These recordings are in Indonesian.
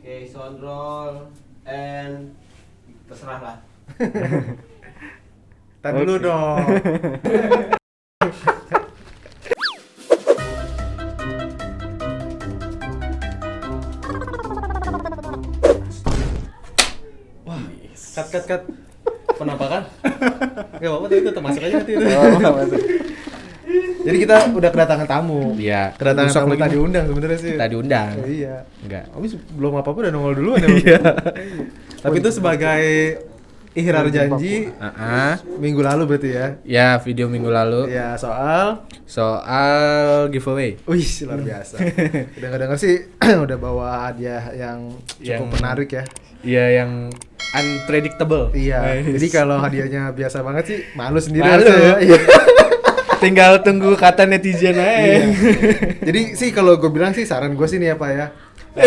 Oke, sound roll and terserah lah. Tadi dulu dong. Wah, cut. Penampakan? Gak apa-apa, tapi tetap masuk aja nanti itu. Masuk. Jadi kita udah kedatangan tamu. Iya. Kedatangan Besok tamu lagi tak diundang sebenarnya sih. Kita diundang. Iya. Enggak. Habis belum apa-apa udah nongol duluan ya. Iya. Tapi itu sebagai ihrar janji minggu lalu berarti ya. Ya, video minggu lalu. Ya, Soal giveaway. wih, luar biasa. Dengar-dengar sih udah bawa hadiah yang cukup menarik ya. Iya, yang unpredictable. Iya. Nice. Jadi kalau hadiahnya biasa banget sih malu sendiri Malu. harusnya ya. Iya. Tinggal tunggu kata netizen aja. Iya. Jadi sih kalau gue bilang sih saran gue sih nih ya Pak ya.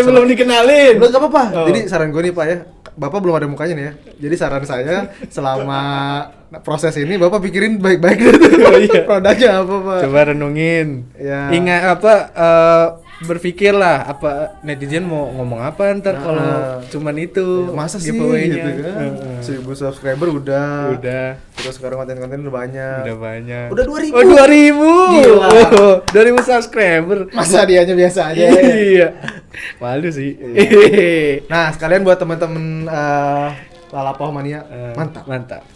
Belum dikenalin. Belum, gak apa-apa. Oh. Jadi saran gue nih Pak ya, Bapak belum ada mukanya nih ya. Jadi saran saya selama proses ini Bapak pikirin baik-baik dulu produknya apa Pak. Coba renungin. Ya. Ingat berpikirlah apa netizen mau ngomong apa ntar kalau cuman itu Masa sih giveaway-nya. gitu kan. 1000 subscriber udah. Terus sekarang konten-konten udah banyak. Udah banyak. Udah 2000. Oh, 2000. Gila. Oh, 2000 subscriber. Masa hadiahnya biasa aja. Iya. Malu sih. Nah, sekalian buat teman-teman Lalapau Mania, mantap. Mantap.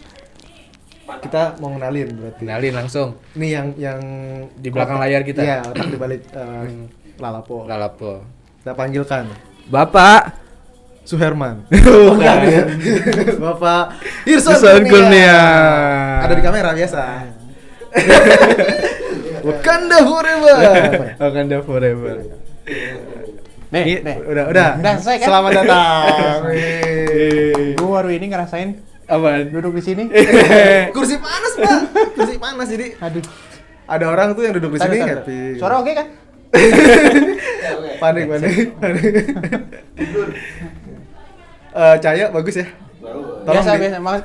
Kita mau ngenalin berarti. Kenalin langsung Ini yang di belakang layar kita. Iya, otak di balik Lalapo. Lalapo. Kita panggilkan Bapak Suherman. Bukan. Ya. Bapak Hirson Hirson Kurnia. Ada di kamera biasa. Wakanda forever. Wakanda forever. Nih. Udah. Udah selesai kan? Selamat datang. Wih. Gue baru ini ngerasain Apaan? duduk di sini. Kursi panas, Pak. Kursi panas jadi Aduh. ada orang tuh yang duduk di sini Taruh. happy. Suara oke kan? Panik. Cahaya bagus ya?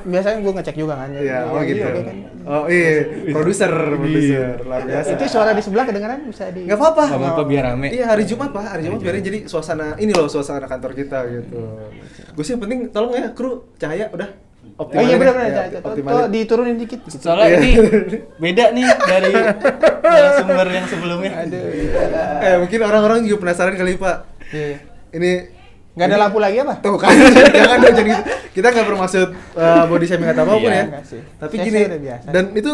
Biasanya gue ngecek juga kan. Iya, oh Jadi gitu. oke kan? Oh iya, produser luar biasa. Itu suara di sebelah kedengeran bisa di. Nggak apa-apa. Nggak apa-apa, biar rame. Iya, hari Jumat Pak, hari Jumat biarin jadi suasana ini loh, suasana kantor kita gitu. Gue sih yang penting tolong ya kru Cahaya udah Oh optimalin. iya benar ya, optimalin. Tuh diturunin dikit. Soalnya ini beda nih dari sumber yang sebelumnya. Aduh. Mungkin orang-orang juga penasaran kali Pak. Iya. Ini Nggak ada lampu lagi apa? tuh kan, jangan dong jadi kita nggak bermaksud body shaming atau apapun Iya, ya. enggak sih. Tapi Saya gini, udah biasa. dan itu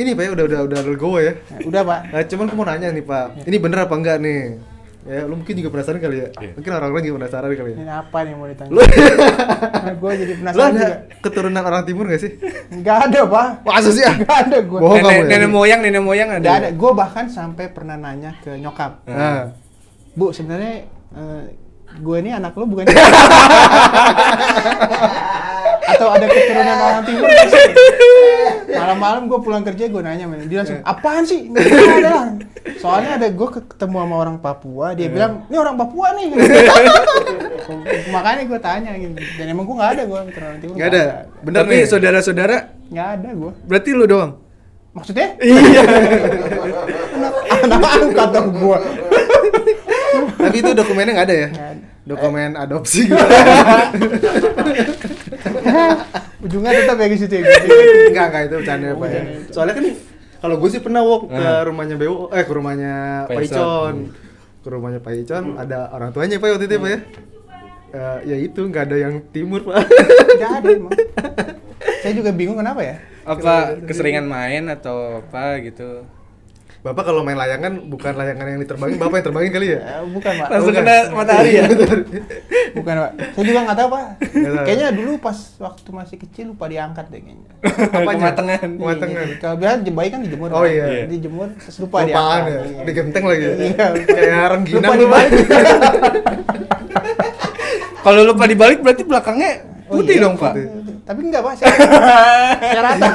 ini Pak ya udah legowo ya. Udah Pak. Nah, cuman aku mau nanya nih Pak, ini bener apa enggak nih? Ya, lu mungkin juga penasaran kali ya. Iya. Mungkin orang-orang juga penasaran kali ya. Ini apa nih mau ditanya? Lu, Gue jadi lu penasaran ada juga. keturunan orang timur gak sih? Nggak ada Pak. Masa sih ah? Nggak ada gue. Bohong kamu ya? Nenek moyang ada. Nggak ada. Gue bahkan sampai pernah nanya ke nyokap. Nah, Bu, sebenarnya gue ini anak lo bukan? Atau ada keturunan orang timur nggak sih? Malam-malam gue pulang kerja gue nanya, dia langsung apaan sih? Nggak ada lah. Soalnya ada gue ketemu sama orang Papua, dia bilang ini orang Papua nih. Makanya gue tanya gitu. Dan emang gue nggak ada gue keturunan timur. nggak ada. Bener Tapi nih. saudara-saudara Nggak ada gue. berarti lu doang. Maksudnya? Iya. Anak angkat dong gue. Tapi itu dokumennya nggak ada ya? Nggak ada. Dokumen adopsi gitu. Ujungnya tetap ya ke situ ya. Enggak itu bercanda Pak ya. Soalnya kan kalau gue sih pernah ke rumahnya BU, ke rumahnya Pak Icon. Ke rumahnya Pak Icon ada orang tuanya Pak waktu itu Pak ya. Ya itu nggak ada yang timur Pak. Nggak ada emang. Saya juga bingung kenapa ya. Apa keseringan main atau apa gitu? Bapak kalau main layangan bukan layangan yang diterbangin, Bapak yang terbangin kali ya? Bukan Pak. Langsung bukan. kena matahari ya? Bukan Pak. Saya juga nggak tahu Pak. Nggak tahu. Kayaknya dulu pas waktu masih kecil lupa diangkat deh kayaknya. Kematangan. Kematangan. Iya, kalau biasa bayi kan dijemur. Oh Pak. iya. Dijemur terus lupa Lupaan diangkat. ya, Iya. digenteng lagi. Iya. Kayak rengginang Lupa lu, Pak. dibalik. Kalau lupa dibalik berarti belakangnya putih dong, Pak. Tapi enggak Pak. Saya rata.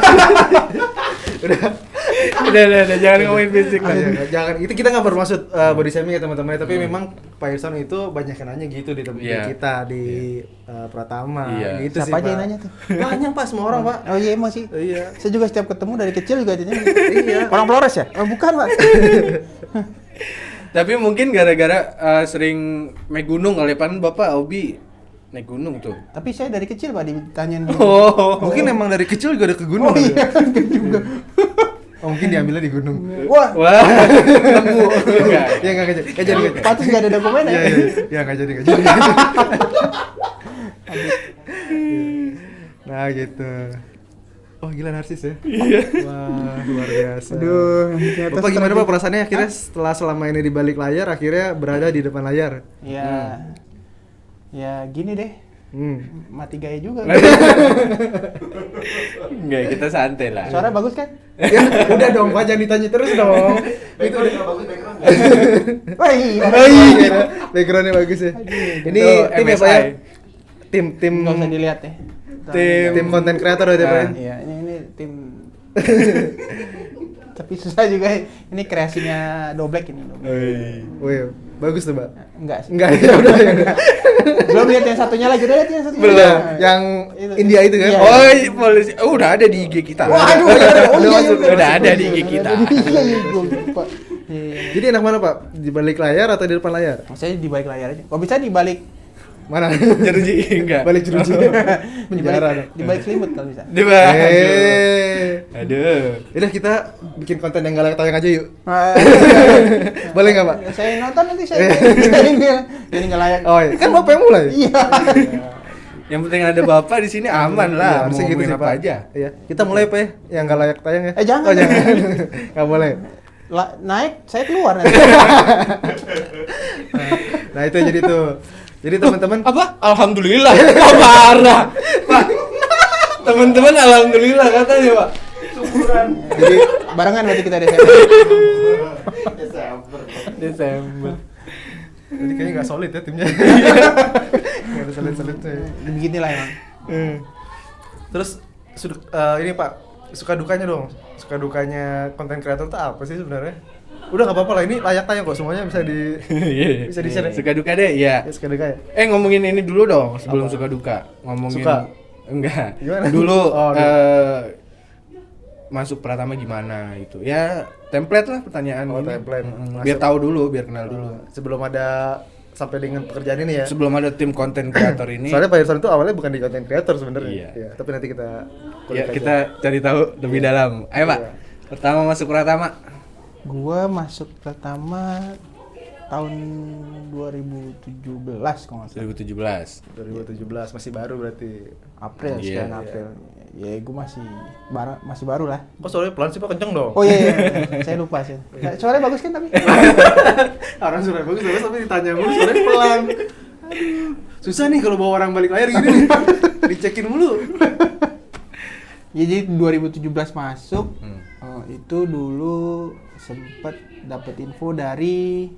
Udah, jangan ngomongin fisik lah. Jangan, itu kita nggak bermaksud body shaming ya teman-teman, tapi memang Pak Irsan itu banyak yang nanya gitu di tempat Iya. kita di Pratama, Iya. gitu sih Siapa aja Pak. yang nanya tuh? Banyak Pak, semua orang Pak. Oh iya emang sih. Iya. Saya juga setiap ketemu dari kecil juga tanya. Iya. Orang Flores ya? Oh bukan Pak. Tapi mungkin gara-gara sering naik gunung kali pan Bapak Obi naik gunung tuh. Tapi saya dari kecil Pak ditanyain. Mungkin emang dari kecil juga ada ke gunung. Oh iya, juga. Oh, mungkin diambilnya di gunung. Wah, Wah, nemu. Enggak. Ya enggak jadi. patut nggak ada dokumen ya? Ya enggak jadi. Nah, gitu. Oh, gila narsis ya. Iya. Wah, luar biasa. Aduh, ternyata Bapak gimana Pak strategi. perasaannya akhirnya setelah selama ini di balik layar akhirnya berada di depan layar? Ya, ya gini deh, Hmm. mati gaya juga. Enggak, kita santai lah. Suara bagus kan? Ya, udah dong, Pak, jangan ditanya terus dong. Itu udah bagus background. Wah, iya. backgroundnya bagus ya. Ini Itu tim ya Pak ya? MSI. Tim Nggak usah dilihat ya. tim konten kreator ya Pak ya? Iya, ini tim. Tapi susah juga. Ini kreasinya Doblek ini. Wih, bagus tuh Pak. Enggak sih. Enggak ya udah ya. Belum lihat yang satunya lagi, udah lihat yang satunya. Belum. Nah, Yang itu. India itu kan? Iya. Oh, iya, polisi. Oh, udah ada di IG kita. Waduh, Udah ada di IG kita. Iya, iya, gua lupa. Iya. Jadi enak mana Pak? Di balik layar atau di depan layar? Saya di balik layar aja. Kok bisa di balik Mana? Jeruji enggak. Balik jeruji. di Penjara. balik, di balik selimut kalau bisa. Di bawah. Aduh. Udah kita bikin konten yang gak layak tayang aja yuk. Ah, Boleh nggak Pak? saya nonton nanti saya ini nggak layak. Oh iya. Kan Bapak yang mulai. Iya. Yang penting ada Bapak di sini aman lah. Iya, Mau harusnya gitu ngomongin sih, apa Pak. aja. Iya. Kita mulai Pak ya, yang gak layak tayang ya. Jangan. Oh jangan. Gak boleh. Naik saya keluar nanti. Nah itu jadi tuh. Jadi teman-teman. Apa? Alhamdulillah. Wah, parah. Pak. Teman-teman alhamdulillah katanya, Pak. Jadi Barengan berarti kita Desember. Desember. Jadi kayaknya nggak solid ya timnya. Nggak ada solid-solidnya. Beginilah emang. Terus ini Pak, suka dukanya dong. Suka dukanya konten kreator itu apa sih sebenarnya? Udah nggak apa-apa lah, ini layak tayang kok, semuanya bisa di Iya. bisa di-share. Suka duka deh, iya. Ya, suka duka ya. Ngomongin ini dulu dong sebelum suka duka. Ngomongin Suka? Enggak. Gimana? Dulu Oh, masuk Pratama gimana gitu. Ya, template lah pertanyaan Oh, ini. template. Biar tahu dulu, biar kenal dulu. Sebelum ada sampai dengan pekerjaan ini ya. Sebelum ada tim konten kreator ini. Soalnya Pak Irsan itu awalnya bukan di konten kreator sebenarnya. Iya. Iya, tapi nanti kita Ya, kulik aja. kita cari tahu lebih dalam. Ayo, Pak. Iya. Pertama masuk Pratama. Gua masuk pertama tahun 2017 kalau nggak salah. 2017. 2017 masih baru berarti. April, Iya, sekian iya. April. Ya, gue masih baru lah. Kok soalnya pelan sih Pak, kenceng dong. Oh iya, iya. Saya lupa sih. Suaranya bagus kan tapi? Orang suara bagus tapi ditanya mulu suaranya pelan. Aduh. Susah nih kalau bawa orang balik layar gini nih. Dicekin mulu. Jadi 2017 masuk. Hmm. Itu dulu sempet dapet info dari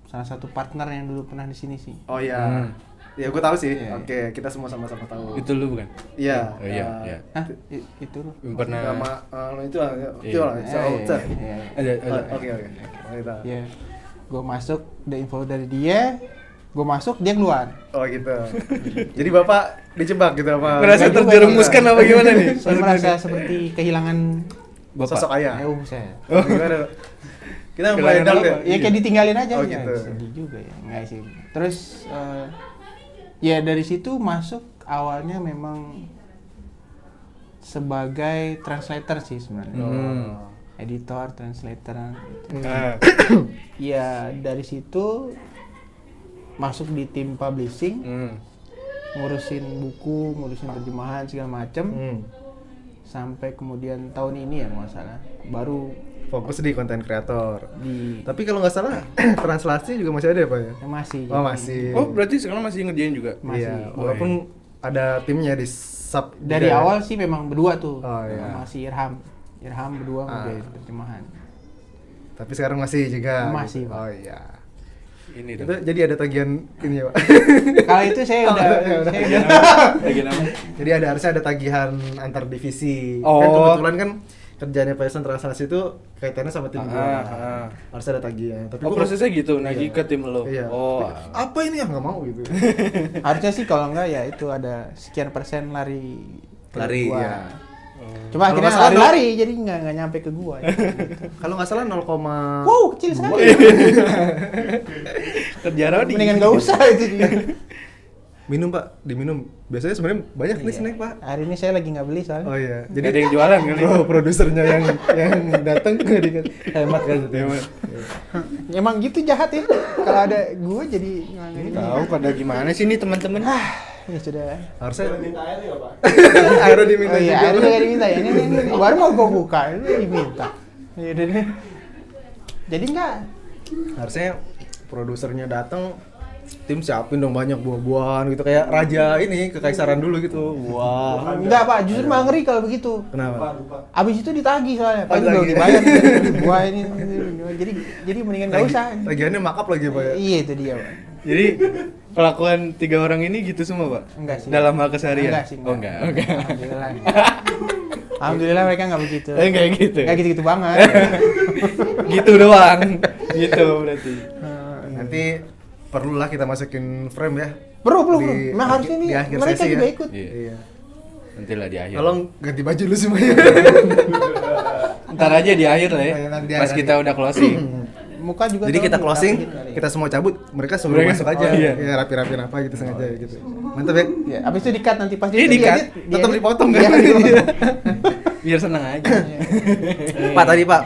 salah satu partner yang dulu pernah di sini sih. Oh iya. Ya gue tahu sih. Iya. Oke, kita semua sama-sama tahu. Itu lu bukan? Iya. Oh iya, iya. Hah? Itu loh. Pernah Sama itu lah. Itu Iya. lah. Iya. Iya. ada. Oke. Kita. Iya. Gue masuk, ada info dari dia. Gue masuk, dia keluar. Oh gitu. Jadi Bapak dijebak gitu apa? Merasa Enggak juga, terjerumuskan apa gimana nih? Saya merasa seperti kehilangan Bapak. Sosok ayah. saya. Oh, gimana? Kita mulai Kehilangan dal apa? ya. Ya kayak ditinggalin aja. Oh, Ya, gitu. sedih juga ya. Enggak sih. Terus ya dari situ masuk awalnya memang sebagai translator sih sebenarnya. Editor, translator. Ah. Ya dari situ masuk di tim publishing, ngurusin buku, ngurusin terjemahan segala macem. Sampai kemudian tahun ini ya nggak salah baru Fokus di konten kreator. di Tapi kalau nggak salah translasi juga masih ada ya Pak ya? masih. Oh masih. Oh, berarti sekarang masih ngerjain juga? Masih. Iya, walaupun ada timnya di sub Dari juga ya. awal sih memang berdua tuh. Oh, iya. Masih Irham berdua ngerjain terjemahan. Tapi sekarang masih juga. Masih, gitu. Pak. Oh iya. Ini Itu dong. jadi ada tagihan ini ya Pak. Kalau itu saya Oh, udah ya udah. saya udah Lagi nama? Jadi harusnya ada tagihan antar divisi. Oh. Kan kebetulan kan kerjanya Pak Irsan translasi itu kaitannya sama tim gua. Ah. Harusnya ada tagihan. Tapi Oh, gua- prosesnya gitu, nagih ke tim lo? Iya. Oh. Tapi, apa ini yang nggak mau gitu? harusnya sih kalau enggak ya itu ada sekian persen lari ke Lari, gua. iya. Cuma Kalau akhirnya nggak salah lari-lari jadi nggak nyampe ke gua. Kalau nggak salah 0, Wow, kecil sekali. Kerja Rodi. Mendingan nggak usah itu dia. minum Pak, diminum. Biasanya sebenarnya banyak nih Iya. snack Pak. Hari ini saya lagi nggak beli soalnya. Oh iya, Jadi jadi ada yang jualan kali. produsernya yang datang nggak dikasih. Hemat kan hemat. Emang gitu jahat ya. Kalau ada gua jadi ngangin. Tahu pada gimana sih nih teman-teman? Ya sudah. Harusnya minta air nggak Pak? akhirnya diminta Oh iya, juga. akhirnya juga diminta ya. Ini baru mau gua buka, ini diminta. Ya udah deh. Jadi enggak. Harusnya produsernya datang, tim siapin dong banyak buah-buahan gitu kayak raja ini kekaisaran dulu gitu. Wah. Enggak, Pak. Justru malah ngeri kalau begitu. Kenapa? Abis itu ditagih soalnya. Pak Oh, belum ditagih. dibayar. Buah ini. Jadi mendingan enggak usah. Lagiannya makap lagi Pak ya. Iya itu dia, Pak. Jadi kelakuan 3 orang ini gitu semua, Pak? Enggak sih. Dalam hal keseharian? Enggak sih. Oh, enggak. Oke. Alhamdulillah. Alhamdulillah mereka enggak begitu. Enggak gitu. Enggak gitu-gitu banget. Gitu doang. Gitu berarti. Nanti perlulah kita masukin frame ya. Perlu. Di- Nah, harusnya di nih akhir mereka sesi juga ya. ikut. Iya. Iya. Nanti lah di akhir. Tolong ganti baju lu semuanya. Ntar aja di akhir lah ya. Oh, iya, nanti di Pas akhir. kita udah closing. Muka juga Jadi kita tolong closing, dirapihin kali. kita semua cabut, mereka suruh Mereka- masuk aja. oh, iya. Ya rapi-rapiin apa gitu sengaja gitu. Mantap ya. Ya, abis itu di-cut nanti pas Iya, itu di-cut. diedit, Tetap dipotong Iya, kan? dipotong. Biar seneng aja. Pak tadi Pak,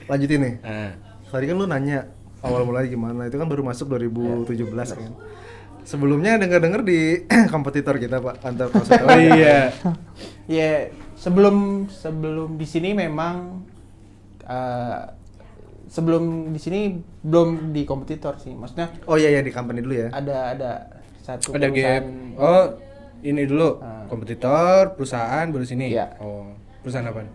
lanjutin nih. Nah. Tadi kan lu nanya awal mulanya gimana, itu kan baru masuk 2017 kan. Sebelumnya denger-denger di kompetitor kita Pak, antar proses. Oh iya. Ya, sebelum di sini memang sebelum di sini belum di kompetitor sih. Maksudnya Oh iya di company dulu ya. ada satu Ada perusahaan. gap. Oh, ini dulu Ah. kompetitor, perusahaan baru sini. Iya. Oh, perusahaan apa?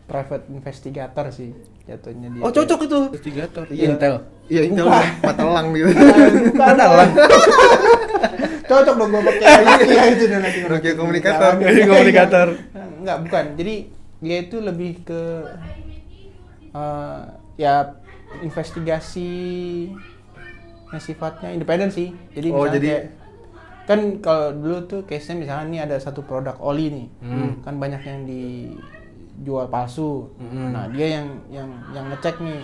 Private investigator sih jatuhnya dia. Oh cocok itu. Investigator. Iya. Intel. Iya Intel Matelang gitu. Bukan. Cocok dong gua pakai Nokia itu dan nanti Nokia komunikator. Nokia komunikator. Enggak, bukan. Jadi dia itu lebih ke ya investigasi yang sifatnya independen sih. Jadi Oh, misalnya jadi- kayak, kan kalau dulu tuh case-nya misalnya nih ada satu produk oli nih. Kan banyak yang dijual palsu. Nah, dia yang ngecek nih.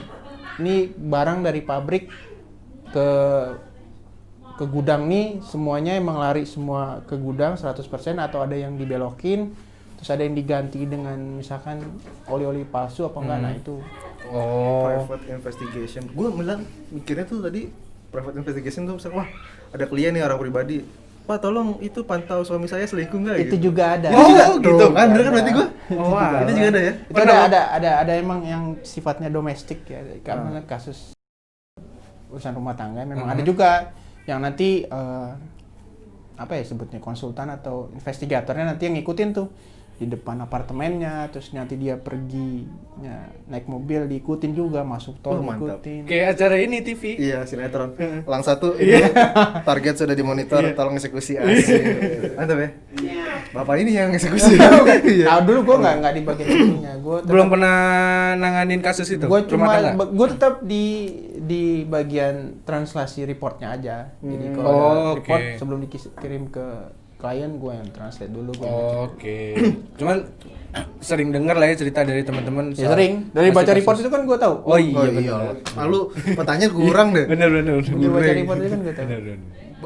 Ini barang dari pabrik ke gudang nih semuanya emang lari semua ke gudang 100% atau ada yang dibelokin terus ada yang diganti dengan misalkan oli-oli palsu apa enggak. Nah itu Oh. Private investigation. Gue bilang mikirnya tuh tadi private investigation tuh misalnya, wah ada klien nih orang pribadi. Pak tolong itu pantau suami saya selingkuh nggak? itu gitu. juga ada. Oh gitu kan, bener kan berarti gue? Oh, Itu juga ada ya? Itu ada emang yang sifatnya domestik ya karena kasus urusan rumah tangga memang ada juga yang nanti apa ya sebutnya konsultan atau investigatornya nanti yang ngikutin tuh di depan apartemennya terus nanti dia pergi ya, naik mobil diikutin juga masuk tol Oh, mantap. diikutin. Kayak acara ini TV. Iya, sinetron. Lang satu, target sudah dimonitor, tolong eksekusi asik. Mantap ya? Bapak ini yang eksekusi. Iya. Nah, dulu gue nggak di bagian itunya. Gue Belum pernah nanganin kasus itu. Gue rumah tangga. cuma gue tetap di bagian translasi reportnya aja. Jadi kalau Oh, ada report oke. sebelum dikirim ke klien gue yang translate dulu. Gua yang Oh, Oke. Cuman sering dengar lah ya cerita dari teman-teman. ngecek. Ya soal sering dari baca kasus-kasus. report itu kan gue tahu. Oh iya Oh benar. Lalu petanya kurang deh. Benar benar. Dari baca report itu kan gue tahu. Benar benar.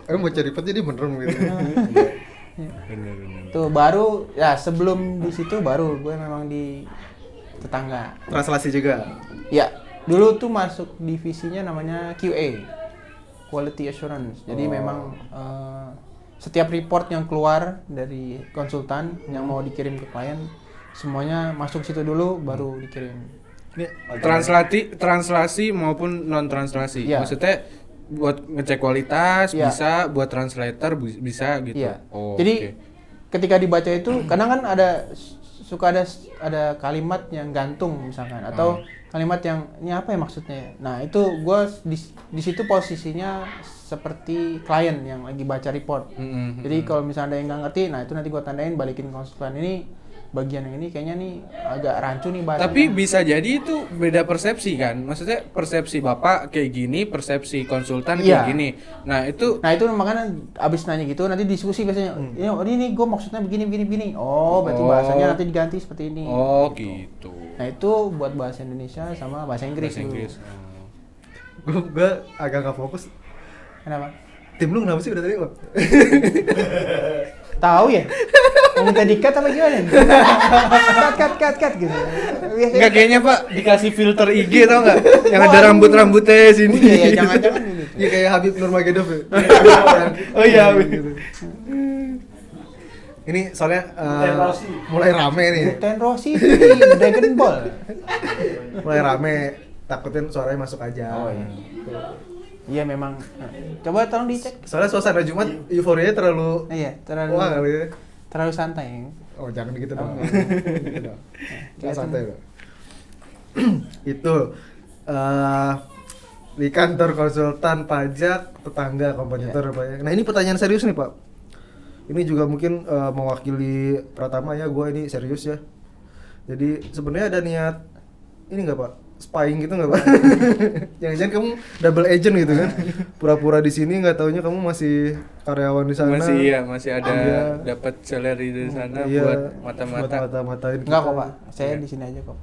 Emang baca report jadi beneran gitu. Benar benar. Tuh baru ya sebelum di situ baru gue memang di tetangga. Translasi juga. Ya dulu tuh masuk divisinya namanya QA, Quality Assurance. Jadi memang setiap report yang keluar dari konsultan yang mau dikirim ke klien semuanya masuk situ dulu baru dikirim. Translasi maupun non translasi. Iya. Maksudnya buat ngecek kualitas Iya. bisa, buat translator bisa gitu. Iya. Oh, Jadi oke. ketika dibaca itu kadang kan suka ada kalimat yang gantung misalkan atau kalimat yang ini apa ya maksudnya ya? Nah itu gue di situ posisinya seperti klien yang lagi baca report. Jadi kalau misalnya ada yang nggak ngerti, nah itu nanti gue tandain balikin konsultan ini bagian yang ini kayaknya nih agak rancu nih bahasanya. Tapi bisa jadi itu beda persepsi kan. Maksudnya persepsi Bapak kayak gini, persepsi konsultan Iya. kayak gini. Nah, itu Nah itu makanya abis nanya gitu nanti diskusi biasanya. Ya ini gue maksudnya begini. Oh berarti Oh. bahasanya nanti diganti seperti ini. oh gitu. Nah itu buat bahasa Indonesia sama bahasa Inggris. Bahasa tuh. Inggris. Gue agak gak fokus. Kenapa? Tim lu kenapa sih udah tadi? Wak? Tahu ya? Mau minta di-cut apa gimana? cut gitu. Biasanya- Enggak, kayaknya Pak dikasih filter IG tau nggak? Yang ada rambut-rambutnya sini. Iya, jangan-jangan gitu. Iya kayak Habib Nurmagomedov ya. Oh iya. gitu. Ini soalnya Ten Rossi. mulai rame nih. Ten Rossi itu di Dragon Ball. Mulai rame, takutin suaranya masuk aja. Oh, iya. Iya memang. Coba tolong dicek. Soalnya suasana Jumat euforianya terlalu Iya, wah kali ya. terlalu santai. Oh jangan gitu dong. Oh, Gitu dong. Jangan santai dong. Itu di kantor konsultan pajak tetangga kompetitor Pak ya. Nah ini pertanyaan serius nih Pak. Ini juga mungkin mewakili Pratama ya, gue ini serius ya. Jadi sebenarnya ada niat ini nggak Pak? Spying gitu nggak Pak? Jangan-jangan kamu double agent gitu kan? Pura-pura di sini nggak taunya kamu masih karyawan di sana. Masih ada Iya. dapat salary dari sana Iya, buat mata-mata. buat mata-matain Enggak kita. kok Pak, saya di sini aja kok.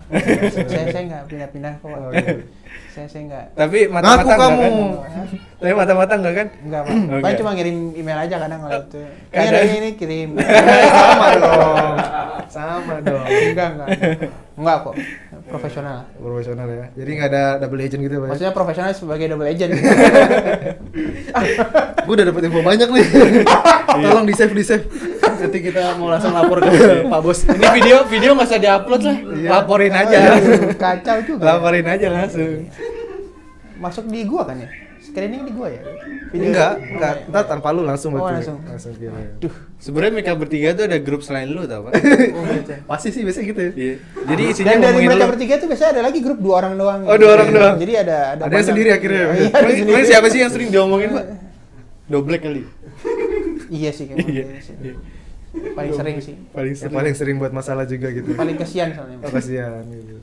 saya enggak pindah-pindah kok Pak. Oh, gitu. Saya enggak. Tapi mata-mata Ngaku enggak kamu. kan? Tapi mata-mata enggak kan? Enggak Pak. Oh, Paling enggak. cuma ngirim email aja kadang kalau itu. Kadang. Ini kirim. Sama dong. Sama dong. Enggak. Enggak kok. Profesional. Profesional ya. Jadi nggak ada double agent gitu Pak. Maksudnya profesional sebagai double agent. Gue udah dapet info banyak nih. Tolong di save. Nanti kita mau langsung lapor ke Pak Bos. Ini video nggak usah diupload lah. Iya. Laporin aja. Kacau juga. Laporin aja langsung. Masuk di gua kan ya? Screening di gua ya? Enggak. Ntar tanpa lu langsung Oh, berarti. langsung. gila. Duh. Sebenarnya mereka bertiga tuh ada grup selain lu tau Pak? Oh, gitu. Pasti sih biasanya gitu ya. Iya. Jadi isinya Dan dari ngomongin mereka lu. bertiga tuh biasanya ada lagi grup 2 orang doang. Oh, 2 orang doang. Jadi ada Ada yang banyak- sendiri akhirnya. Iya, ada Emang sendiri. siapa sih yang sering diomongin Pak? Doblek kali. Iya sih kayaknya. Iya. Iya sih. Paling sering sih. Yang paling sering buat masalah juga gitu. Paling kesian soalnya. Oh, kasihan gitu.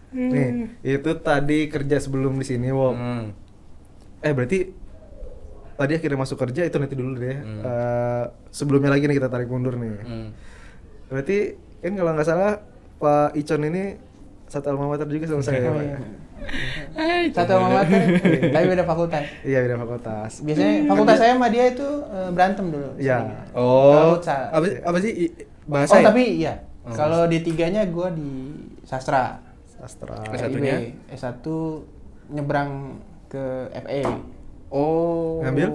Nih, itu tadi kerja sebelum di sini, Wok. Berarti tadi akhirnya masuk kerja itu nanti dulu deh. Sebelumnya lagi nih kita tarik mundur nih. Berarti kan kalau nggak salah Pak Icon ini satu alma mater juga sama saya ya, Oh, Pak? iya. Satu alma mater, tapi beda fakultas. Iya, beda fakultas. Biasanya fakultas saya sama dia itu berantem dulu. Iya. Oh. Futsal. Apa sih bahasa Oh ya? tapi iya. Oh. Kalau D3-nya gua di sastra. Sastra. S1-nya? FIB. S1 nyebrang ke FE. Oh. Ngambil?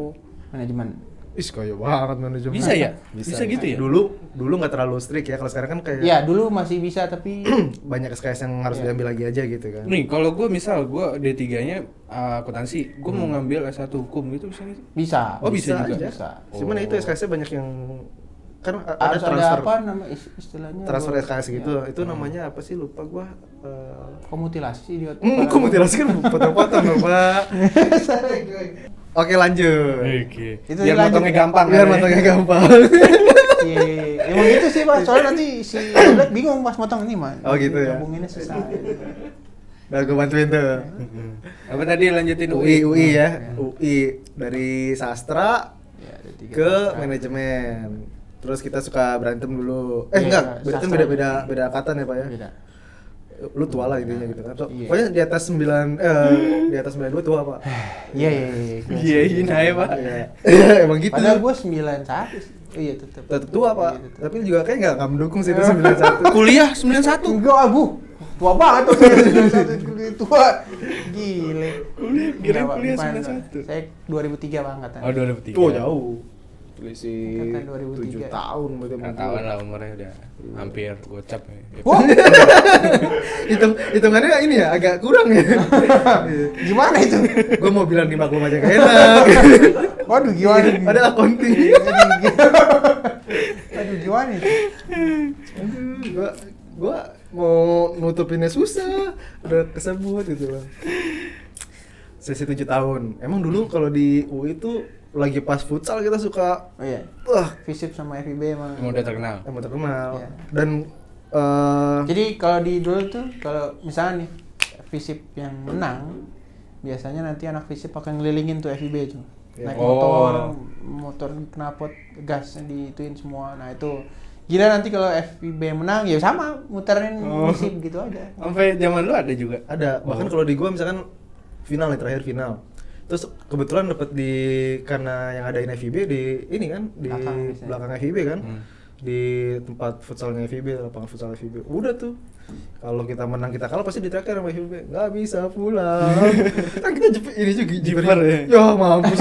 Manajemen. Ih, kaya banget manajemen. Bisa ya? Bisa gitu ya? Dulu nggak terlalu strict ya. Kalau sekarang kan kayak Iya, dulu masih bisa tapi banyak SKS yang harus Iya. diambil lagi aja gitu kan. Nih, kalau gue misal gue D3-nya akuntansi, gue mau ngambil S1 hukum gitu bisa nggak sih? bisa. Oh, bisa juga. aja. Bisa. Cuman Oh. itu SKS-nya banyak yang kan ada Harus transfer. ada apa nama istilahnya? Transfer gua- SKS gitu. ya, Itu namanya apa sih? Lupa gua. komutilasi di Kok mutilasi kan potong-potong loh, Pak. Oke, lanjut. Oke. Itu Biar dilanjut motongnya ya? gampang. Biar kan ya? motongnya gampang. Iya, emang gitu sih Pak. Soalnya nanti si Black bingung pas motong ini mah. Oh, gitu ya? Ngomongnya susah. Udah gue bantuin tuh. Apa tadi lanjutin UI ya. UI dari sastra Ya, ada 3 ke sastra. manajemen. Terus kita suka berantem dulu. Iya, Enggak, iya, berarti sastra. beda angkatan ya, Pak ya. Beda. Lu tua lah intinya gitu kan. So, Iya. pokoknya di atas 92 tua, Pak. Iya. Iya, iya, aja Pak. Iya, emang gitu. Padahal gue 91 sih. Oh, iya tetep. Tetap tua, Pak. Iya, tetep. Tapi juga kayak nggak mendukung sih itu 91. Kuliah 91. Enggak, Abu. Tua banget tuh saya 91 tua. Gile. kirain Pak. kuliah Bukan, 91. Saya 2003 Pak angkatan. Oh, 2003. Oh, jauh. Selisih Angkatan 2003. 7 tahun berarti. Nggak tahuan lah umurnya udah hampir gocap ya. Wah, Hitungannya ini ya agak kurang ya. gimana itu? Gue mau bilang dimaklum aja gak enak. Waduh, gimana nih? Ada accounting. Aduh, gimana itu? Gua mau nutupinnya susah. Udah kesebut gitu loh. Selisih 7 tahun. Emang dulu kalau di UI itu lagi pas futsal kita suka Oh iya. wah Visip sama FIB emang. Emang udah terkenal. emang terkenal. Iya. Dan Jadi kalau di dulu tuh kalau misalnya nih Visip yang menang, biasanya nanti anak Visip akan ngelilingin tuh FIB tuh. Iya. Naik Oh. motor knalpot, gasnya diituin semua. Nah itu gila nanti kalau FIB yang menang ya sama muterin Visip gitu aja. Sampai zaman lu ada juga. ada bahkan kalau di gua misalkan final nih terakhir final. Terus kebetulan dapat karena yang adain FIB di ini kan di Belakang biasanya. belakang FIB kan. Hmm. Di tempat futsalnya FIB, lapangan futsal FIB. Udah tuh. Kalau kita menang kita kalah pasti ditraktir sama FIB. Nggak bisa pulang. Kan kita ini juga Jiper ya? Ya mampus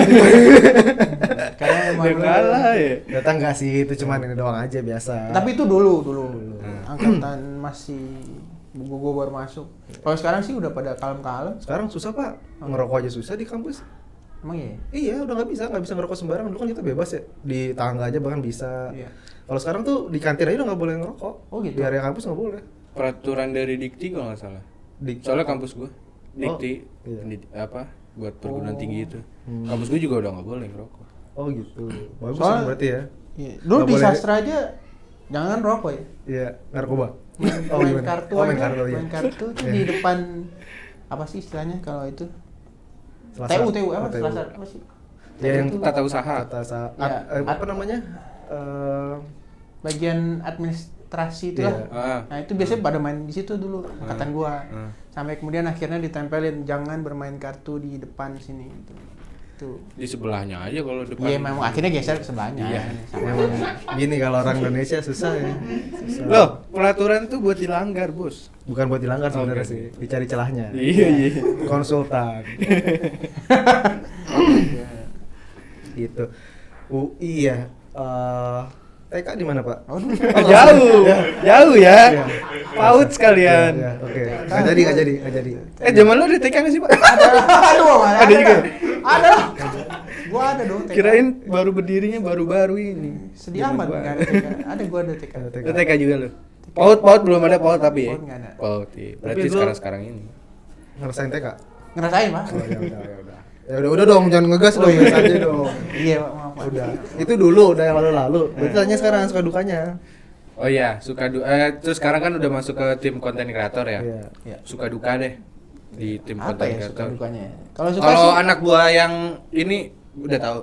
Karena emang Udah kalah ya. Datang nggak sih itu cuman ini doang aja biasa. Tapi itu dulu. Angkatan masih gue baru masuk. Kalau sekarang sih udah pada kalem-kalem. sekarang susah Pak. Ngerokok aja susah di kampus. Emang iya? Iya, udah nggak bisa ngerokok sembarangan. Dulu kan kita bebas ya, di tangga aja bahkan bisa. Iya. Kalau sekarang tuh di kantin aja udah nggak boleh ngerokok. Oh, gitu? Di area kampus nggak boleh. Peraturan dari Dikti kalau nggak salah. Soalnya Soalnya kampus gua Dikti iya. apa buat perguruan Oh. tinggi itu. Hmm. Kampus gua juga udah nggak boleh ngerokok. Oh gitu. Bagus Soalnya- kan berarti ya. Iya. Dulu Nggak di boleh- sastra aja jangan rokok ya. Iya, narkoba. Main gimana? kartu Oh, aja. main kartu iya. Main kartu tuh Iya. di depan apa sih istilahnya kalau itu? Selasar. TU apa? Oh, TU. Selasar apa sih? Ya, yang TU tuh tata usaha. Ya, apa namanya? bagian administrasi itulah. Iya. Ah. Nah, itu biasanya pada main di situ dulu angkatan gua. Sampai kemudian akhirnya ditempelin jangan bermain kartu di depan sini gitu. Itu. Di sebelahnya aja kalau depan. Iya, memang akhirnya geser ke sebelahnya. Iya. Sama. Memang gini kalau orang Indonesia susah ya. Susah. Loh, peraturan tuh buat dilanggar, Bos. Bukan buat dilanggar sebenarnya Oke. sih, dicari celahnya. Iya, iya. Konsultan. Gitu. Iya. TK di mana, Pak? Oh, Jauh. Jauh ya. Iya. Paut sekalian. Iya, oke. Nggak jadi. Zaman lu ada TK nggak sih, Pak? Aduh, Ada juga? Ada lah. Gua ada dong TK. Kirain baru berdirinya baru-baru ini. Sedih Zaman amat gua. nggak ada TK. Ada gua ada TK. Ada TK. Lu TK juga lu? Paut belum ada paut tapi ya? Paut nggak ada. Paut, iya. Berarti Tapi lu- sekarang-sekarang ini. Ngerasain TK? Ngerasain, Pak? Oh, ya udah. Ya udah dong, jangan ngegas dong, biasa aja dong. Iya, Pak, maaf. Pak. Udah. Itu dulu, udah yang lalu-lalu. Berarti tanya sekarang suka dukanya. Oh iya, terus sekarang kan udah masuk ke tim konten kreator ya? Iya. Iya. Suka duka deh di tim Apa konten ya suka kreator. dukanya? Kalau suka Kalau sih anak buah yang ini udah tahu.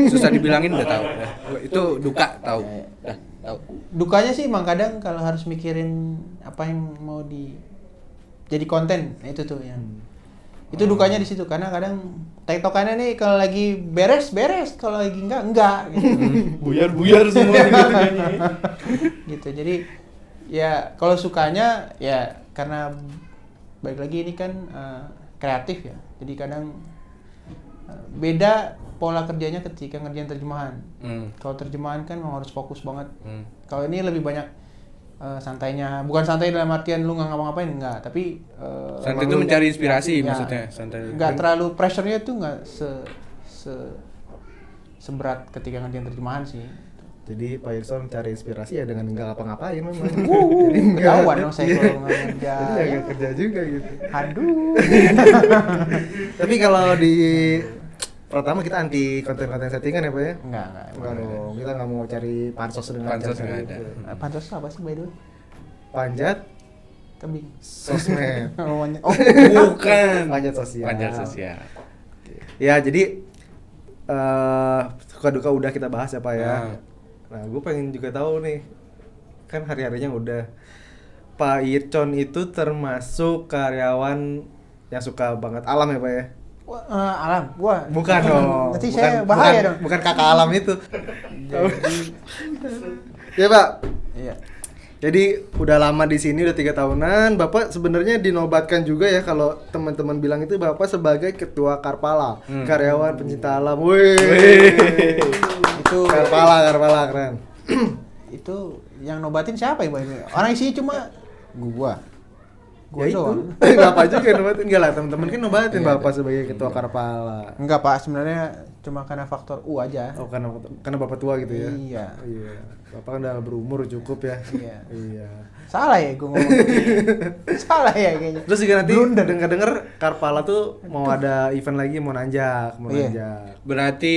Susah dibilangin udah tahu. Dah. Itu duka tahu. Dah, tahu. dukanya sih emang kadang kalau harus mikirin apa yang mau jadi konten, nah itu tuh yang itu dukanya di situ karena kadang tektokannya nih kalau lagi beres kalau lagi enggak gitu. Buyar semua gitu. Gitu. Jadi ya kalau sukanya ya karena balik lagi ini kan kreatif ya, jadi kadang beda pola kerjanya ketika ngerjain terjemahan. Kalau terjemahan kan memang harus fokus banget. Kalau ini lebih banyak santainya, bukan santai dalam artian lu nggak ngapa-ngapain, enggak, tapi Santai emang itu lu- mencari inspirasi ya, maksudnya, santai. nggak terlalu pressure-nya tuh nggak seberat ketika ngerjain terjemahan sih. Jadi Pak Irson cari inspirasi ya dengan nggak ngapa-ngapain memang. Ketahuan dong saya kalau nggak kerja. Jadi agak kerja juga gitu. Aduh. Tapi kalau di pertama kita anti konten-konten settingan ya Pak ya? Enggak. Enggak dong, kita nggak mau cari pansos dengan Pansos cara nggak gitu. ada. Pansos apa sih by the way? Panjat Kambing. sosmed. Namanya. Bukan. Panjat sosial. Panjat sosial. Ya jadi suka duka udah kita bahas ya Pak ya. Nah. Nah gue pengen juga tahu nih, kan hari-harinya udah. Pak Ircon itu termasuk karyawan yang suka banget alam ya Pak ya? Wah, alam. Wah. Bukan dong. Nanti saya bahaya dong. Bukan kakak alam itu. Ya Pak. Iya. Jadi udah lama di sini udah 3 tahunan. Bapak sebenarnya dinobatkan juga ya kalau teman-teman bilang itu Bapak sebagai ketua Karpala, karyawan pencinta alam. Wih. Itu Karpala keren. itu yang nobatin siapa ya, Boy? Orang isinya cuma gua Gua Ya itu. doang. Bapak juga nobatin. Enggak lah, teman-teman kan nobatin Iya, Bapak sebagai ketua Karpala. Enggak Pak, sebenarnya cuma karena faktor U aja. Oh, karena Bapak tua gitu ya. Iya. Iya. Bapak kan udah berumur cukup ya. Iya. Iya. Salah ya gue ngomong begini. Salah ya kayaknya. Terus juga nanti Blunder. denger Karpala tuh mau ada event lagi, mau nanjak. Iya. Berarti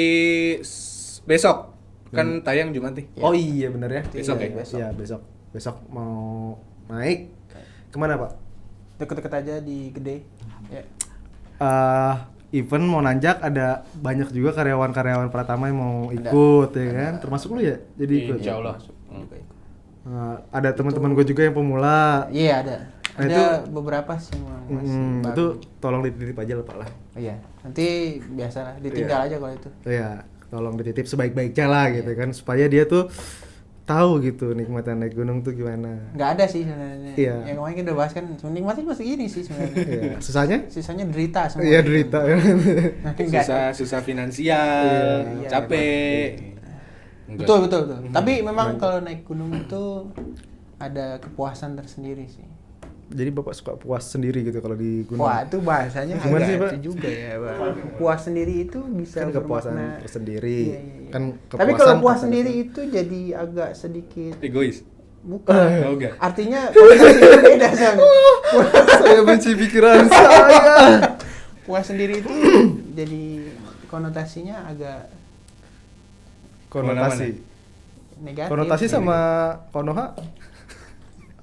besok kan tayang Jumat nih. Oh iya bener ya. Besok Iya, ya? Iya, besok. Besok mau naik kemana Pak? Deket-deket aja di Gede. Ya. Event mau nanjak, ada banyak juga karyawan-karyawan Pratama yang mau ikut ya kan, termasuk lu ya jadi ikut. Insya Allah. Ada teman-teman gue juga yang pemula. Iya ada. Nah, Ada itu- beberapa sih yang masih baru. Itu tolong dititip aja lah Pak lah. Iya. Nanti biasalah ditinggal aja kalau itu. Iya, tolong dititip sebaik-baiknya lah gitu kan, supaya dia tuh tahu gitu nikmatan naik gunung tuh gimana. Nggak ada sih sebenarnya. Iya. Yang kemarin kita udah bahas kan, nikmatnya masih gini sih sebenarnya. Iya, susahnya? Sisanya derita semua. Iya derita. Nanti nggak. Susah finansial, Iya, capek. Enggak. Betul. Tapi memang kalau naik gunung itu ada kepuasan tersendiri sih. Jadi Bapak suka puas sendiri gitu kalau di gunung. Wah, itu bahasanya Gimana agak sih, Pak? itu juga ya, Pak. Puas sendiri itu bisa Kan kepuasan bermakna. tersendiri. Iya. Kan Tapi kepuasan kalau puas kata- sendiri itu jadi agak sedikit Egois. bukan. Oh, enggak. Artinya konotasinya beda sama. Saya benci pikiran saya. Puas sendiri itu jadi konotasinya agak Konotasi. negatif. Konotasi sama Konoha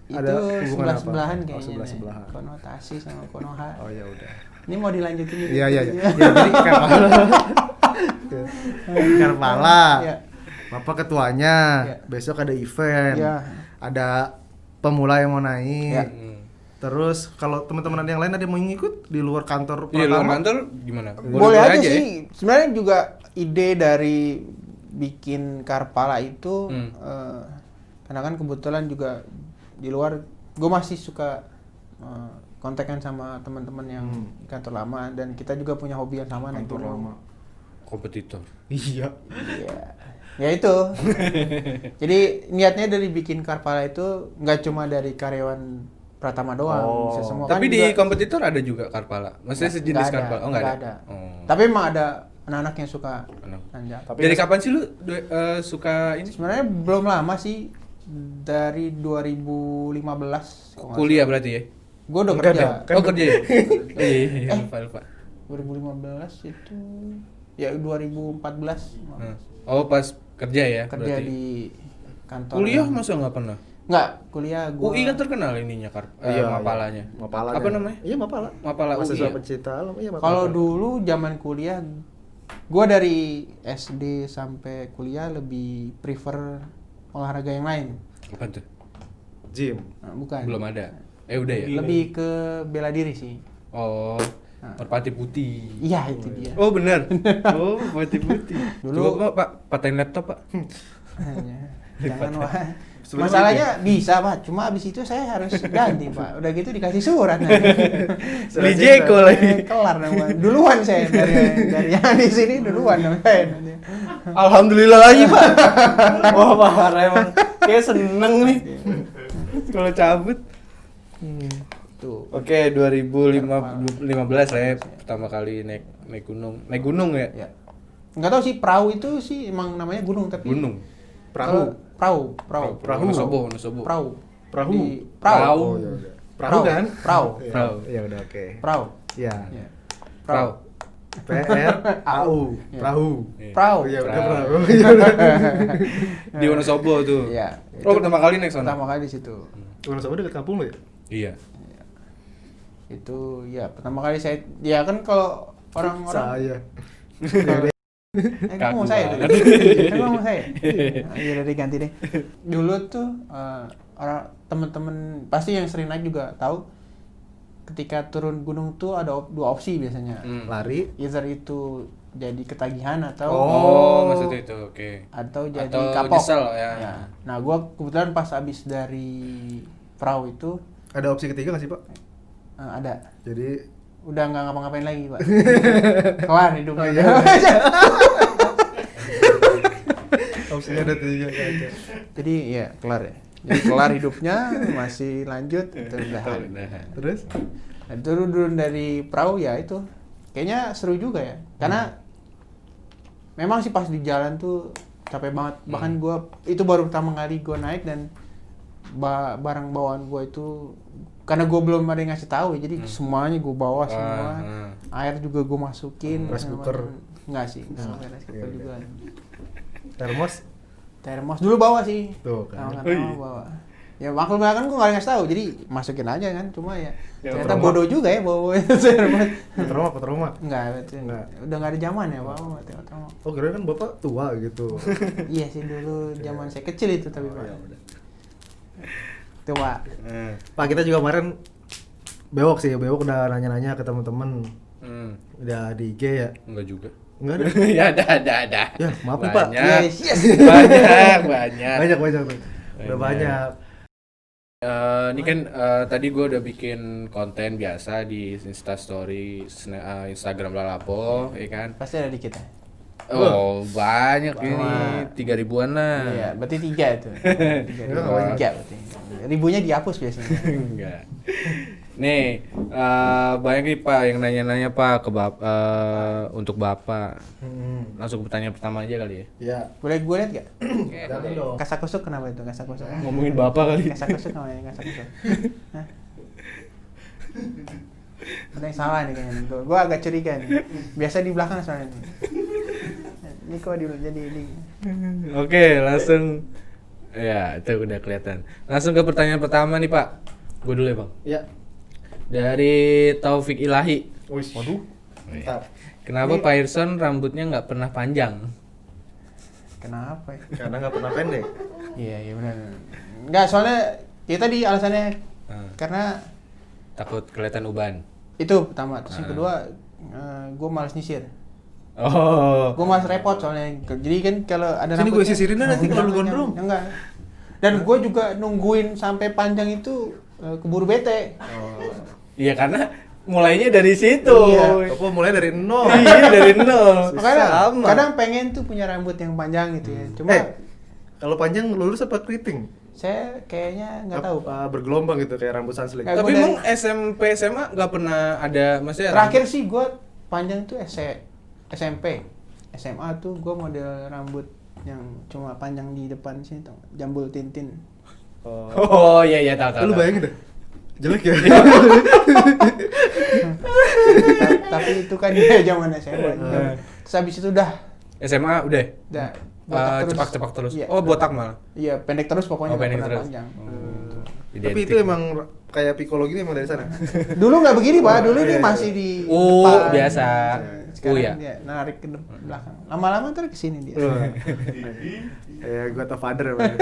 itu ada hubungan apa? sebelah-sebelahan Oh, kayaknya. sebelah-sebelahan. Konotasi sama konoha. Oh ya udah. Ini mau dilanjutin gitu. Iya iya iya. Ya, jadi Karpala. Karpala. Iya. Bapak ketuanya. Iya. Besok ada event. Iya. Ada pemula yang mau naik. Iya. Terus kalau teman-teman yang lain ada yang mau ngikut di luar kantor Di luar Pratama? kantor gimana? Boleh aja ya? sih. Sebenarnya juga ide dari bikin Karpala itu karena kan kebetulan juga di luar gue masih suka kontekan sama teman-teman yang di kantor lama dan kita juga punya hobi yang sama naik Kantor gunung. lama. Kompetitor. Iya. Iya. Ya itu. Jadi niatnya dari bikin Karpala itu nggak cuma dari karyawan Pratama doang, bisa semua. Tapi kan di juga- kompetitor ada juga Karpala. Maksudnya sejenis nggak ada, Karpala. Oh, enggak nggak ada. ada. Oh. Tapi emang ada anak-anak yang suka Anak. nanjak. Dari kapan sih lu suka ini? Sebenarnya belum lama sih, dari 2015. kalau nggak Kuliah berarti ya? Gue udah Enggak kerja. dong. Oh, kerja ya? Oh, iya, lupa. 2015 itu ya 2014 Oh, pas kerja ya? kerja berarti. di kantor. Kuliah masa nggak pernah? Enggak, kuliah gua. UI kan terkenal ininya Mapalanya. Mapalanya. Apa namanya? Iya Mapala. Mapala UI. Mahasiswa Ya? pencinta alam. Iya Mapala. Kalau dulu zaman kuliah gua dari SD sampai kuliah lebih prefer olahraga yang lain. Apa tuh? gym. Nah, bukan. Belum ada. Udah ya? Lebih ke bela diri sih. Oh, merpati putih. Iya, itu dia. Oh, benar. Oh, merpati putih. Dulu- Coba Pak, paten laptop, Pak. Jangan wah. Sebenarnya Masalahnya bisa Pak, cuma abis itu saya harus ganti Pak. Udah gitu dikasih surat. Beli Jeko lagi. Kelar nama. Duluan saya dari yang di sini duluan nama saya. Alhamdulillah lagi, Pak. Wah, parah emang. Kayak seneng nih. Kalau cabut. Tuh. Oke, 2015 saya pertama kali naik gunung. Naik gunung ya? Ya. Enggak tahu sih perahu itu sih emang namanya gunung tapi Gunung. Perahu. Nusobo. Perahu. Perahu. Oh, ya udah. Perahu kan? Perahu. Iya. Perahu. Ya udah oke. Perahu. Ya. Ya. Perahu. P R A U. Iya. Perahu. Perahu. Oh, ya udah Perahu. perahu. Ya udah. Di Wonosobo tuh. Iya. Oh, pertama kali naik sana? Pertama kali di situ. Wonosobo dekat kampung lo ya? Iya. Itu ya pertama kali saya ya kan kalau orang-orang Saya. kan ngomong saya banget. tadi. Kan ngomong saya. Iya udah diganti deh. Dulu tuh orang temen-temen pasti yang sering naik juga tahu ketika turun gunung tuh ada dua opsi biasanya. Lari. Either itu jadi ketagihan atau Oh, maksudnya itu. Oke. atau jadi Atau kapok. nyesel, ya. Nah, gua kebetulan pas abis dari perahu itu Ada opsi ketiga nggak sih Pak? ada. Jadi Udah nggak ngapa-ngapain lagi, Pak. Kelar hidupnya. Oh, iya. opsinya ada tiga aja. Jadi ya kelar ya. Jadi kelar hidupnya masih lanjut udahan. Terus? Nah, turun dari perahu ya itu kayaknya seru juga ya karena memang sih pas di jalan tuh capek banget bahkan gua itu baru pertama kali gua naik dan barang bawaan gua itu karena gua belum ada yang ngasih tahu ya, jadi semuanya gua bawa semua air juga gua masukin Rice cooker enggak sih sampai rice cooker juga termos dulu bawa sih tuh kan. bawa ya maklum kan gue nggak ngasih tahu jadi masukin aja kan cuma ya ternyata bodoh juga ya bawa termos Termos enggak udah nggak ada zaman ya bawa termos oh kira kan bapak tua gitu. iya sih dulu zaman saya kecil itu tapi pak tua Pak kita juga kemarin bewok udah nanya-nanya ke teman-teman udah di IG ya Enggak juga. enggak ada. Ya ada. Ya maaf nih, Pak. yes Banyak. Banyak tuh. Udah banyak. Ini kan tadi gue udah bikin konten biasa di Instastory, Instagram Lalapo, ya kan? pasti ada di kita Oh banyak ini 3.000-an lah. iya berarti 3 itu 3 berarti ribunya dihapus biasanya Enggak. Nih banyak nih Pak yang nanya-nanya Pak ke untuk Bapak. Langsung pertanyaan pertama aja kali ya. Ya. boleh gue lihat gak? Jangan dong. Kasakusuk kenapa itu kasakusuk? Ngomongin Bapak kali. Kasakusuk namanya kasakusuk. Hah? Ada yang salah nih kayaknya. Gue agak curiga nih. Biasa di belakang soalnya nih. Ini kok jadi ini. Oke, langsung. Ya, itu udah kelihatan. Langsung ke pertanyaan pertama nih Pak. Gue dulu ya Bang. Ya. Dari Taufik Ilahi. Waduh. Mantap. Kenapa Pak Irson rambutnya nggak pernah panjang? Kenapa ya? Karena nggak pernah pendek. Iya benar. Enggak soalnya ya tadi alasannya karena Takut kelihatan uban. itu pertama. Terus yang kedua gue malas nyisir. Oh. Gue malas repot soalnya. Jadi kan kalau ada Sini gue rambutnya- sisirin dah nanti kalau lu gondrong. Enggak. Dan gue juga nungguin sampai panjang itu keburu bete. Iya karena mulainya dari situ. Iya. Apa mulai dari nol? Iya dari nol. Makanya Sama. kadang pengen tuh punya rambut yang panjang gitu ya. Cuma Kalau panjang lurus apa keriting? saya kayaknya nggak tahu Pak. Bergelombang gitu kayak rambut sunsling. Nggak, Tapi gua emang SMP SMA nggak pernah ada maksudnya Terakhir sih gue panjang tuh SMP. SMA tuh gue model rambut yang cuma panjang di depan sini tau nggak? Jambul Tintin. Oh iya tahu. Lu bayangin deh. Jelek ya? Tapi itu kan dia zaman SMA. Terus habis itu udah SMA udah. botak Cepak terus. Iya, Oh botak malah. Iya pendek terus pokoknya. Oh, pendek nggak pernah terus. panjang. Tapi itu emang kayak psikologi emang dari sana. Dulu nggak begini Pak. Dulu Iya. dia masih di Oh, depan. biasa. Sekarang Iya. dia narik ke belakang. Lama-lama ntar ke sini dia. Kayak God of Father ya. Bang.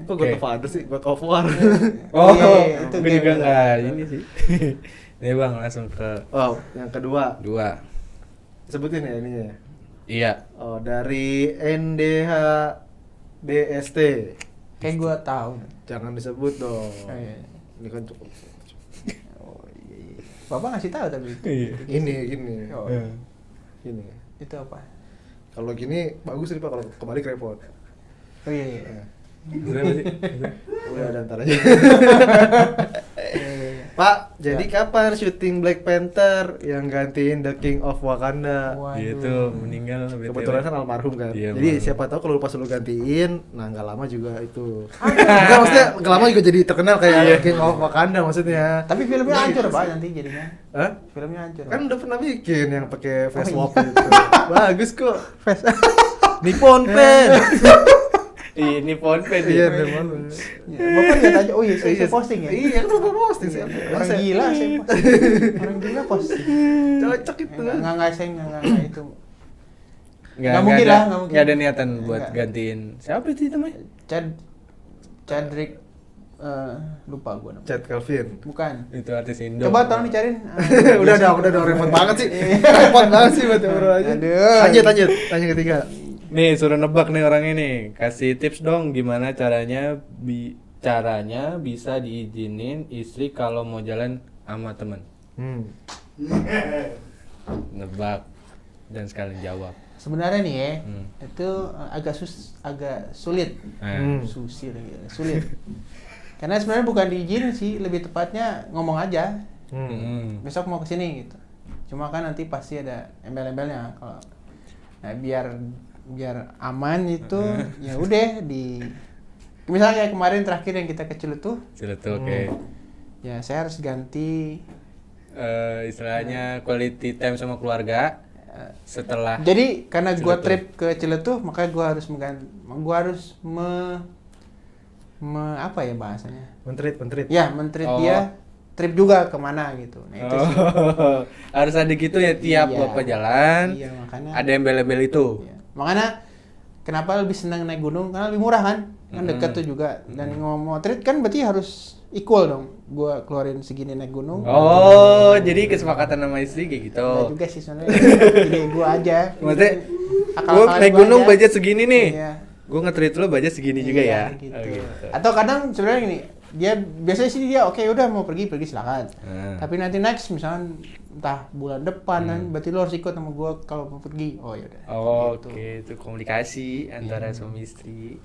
Kok God of Father sih? God of War. Oh, Iya, itu gue game. juga nggak ini sih. Nih bang langsung ke Wow, yang kedua. 2. Sebutin ya ininya. Iya. Oh, dari NDH DST. Kayak gue tahu. Jangan disebut dong. Oh, iya. Ini kan cukup. Oh, iya. Bapak ngasih tahu tapi Gini. Oh, Gini. itu apa? Kalau gini bagus nih Pak, kalau kebalik repot. Oh iya. Iya. Udah ntar aja. Pak, jadi kapan syuting Black Panther yang gantiin The King of Wakanda? Waduh. Gitu meninggal. Kebetulan kan almarhum kan. Iya, Jadi almarhum. siapa tahu kalau pas lu gantiin, nah nggak lama juga itu. Enggak maksudnya nggak lama juga jadi terkenal kayak The King of Wakanda maksudnya. Tapi filmnya hancur Pak nanti jadinya. Hah? Filmnya hancur. Kan udah pernah bikin yang pakai face Oh, swap gitu. Bagus kok. Face. Nippon Pen. Ini Ponpen Iya, ya. Nippon. Ya, Bapak lihat aja. Oh iya, saya posting ya. Iya, kan Bapak posting sih. Orang gila saya posting. Orang gila posting. Cocok itu. Enggak saya enggak itu. Nggak mungkin ada, lah, nggak mungkin. nggak ada niatan buat Nggak. gantiin. Siapa itu namanya? Chadrick lupa gua namanya. Chat Calvin. Bukan. Itu artis Indo. Coba tolong dicariin. udah repot banget sih. Repot banget sih buat bro aja. Aduh. Lanjut. Tanya ketiga. Nih suruh nebak nih orang ini. Kasih tips dong gimana caranya bisa diizinin istri kalau mau jalan sama temen. Nebak dan sekalian jawab. sebenarnya nih ya, itu agak sulit. Susi lagi, sulit. Karena sebenarnya bukan diizinin sih, lebih tepatnya ngomong aja. Besok mau kesini gitu. Cuma kan nanti pasti ada embel-embelnya kalau biar aman itu ya udah misalnya kayak kemarin terakhir yang kita ke Ciletuh. Oke. Ya saya harus ganti Istilahnya quality time sama keluarga setelah. Jadi karena gua Ciletuh. trip ke Ciletuh, maka gua harus apa ya bahasanya? Mentrit. Ya, mentrit Oh. dia trip juga kemana gitu. Nah, itu sih. Harus ada gitu ya tiap Iya. bapak jalan. Iya, makanya. Ada embel-embel itu. Iya. Makanya kenapa lebih senang naik gunung? Karena lebih murah kan? Kan dekat tuh juga. Dan ngomong trip kan berarti harus equal dong. Gua keluarin segini naik gunung. Oh, jadi kesepakatan sama istri kayak gitu. Enggak juga sih sebenarnya. Jadi gua aja. Maksudnya, Akal-akalan gue naik gua gunung aja. budget segini nih. Iya. Gue nge-treat lo budget segini juga ya. Gitu. Oh, gitu. Atau kadang sebenarnya gini, dia biasanya sih dia oke udah mau pergi silakan. Tapi nanti next misalnya entah bulan depan kan berarti lo harus ikut sama gua kalau mau pergi. Oh ya udah. Gitu. Oke, itu komunikasi antara suami istri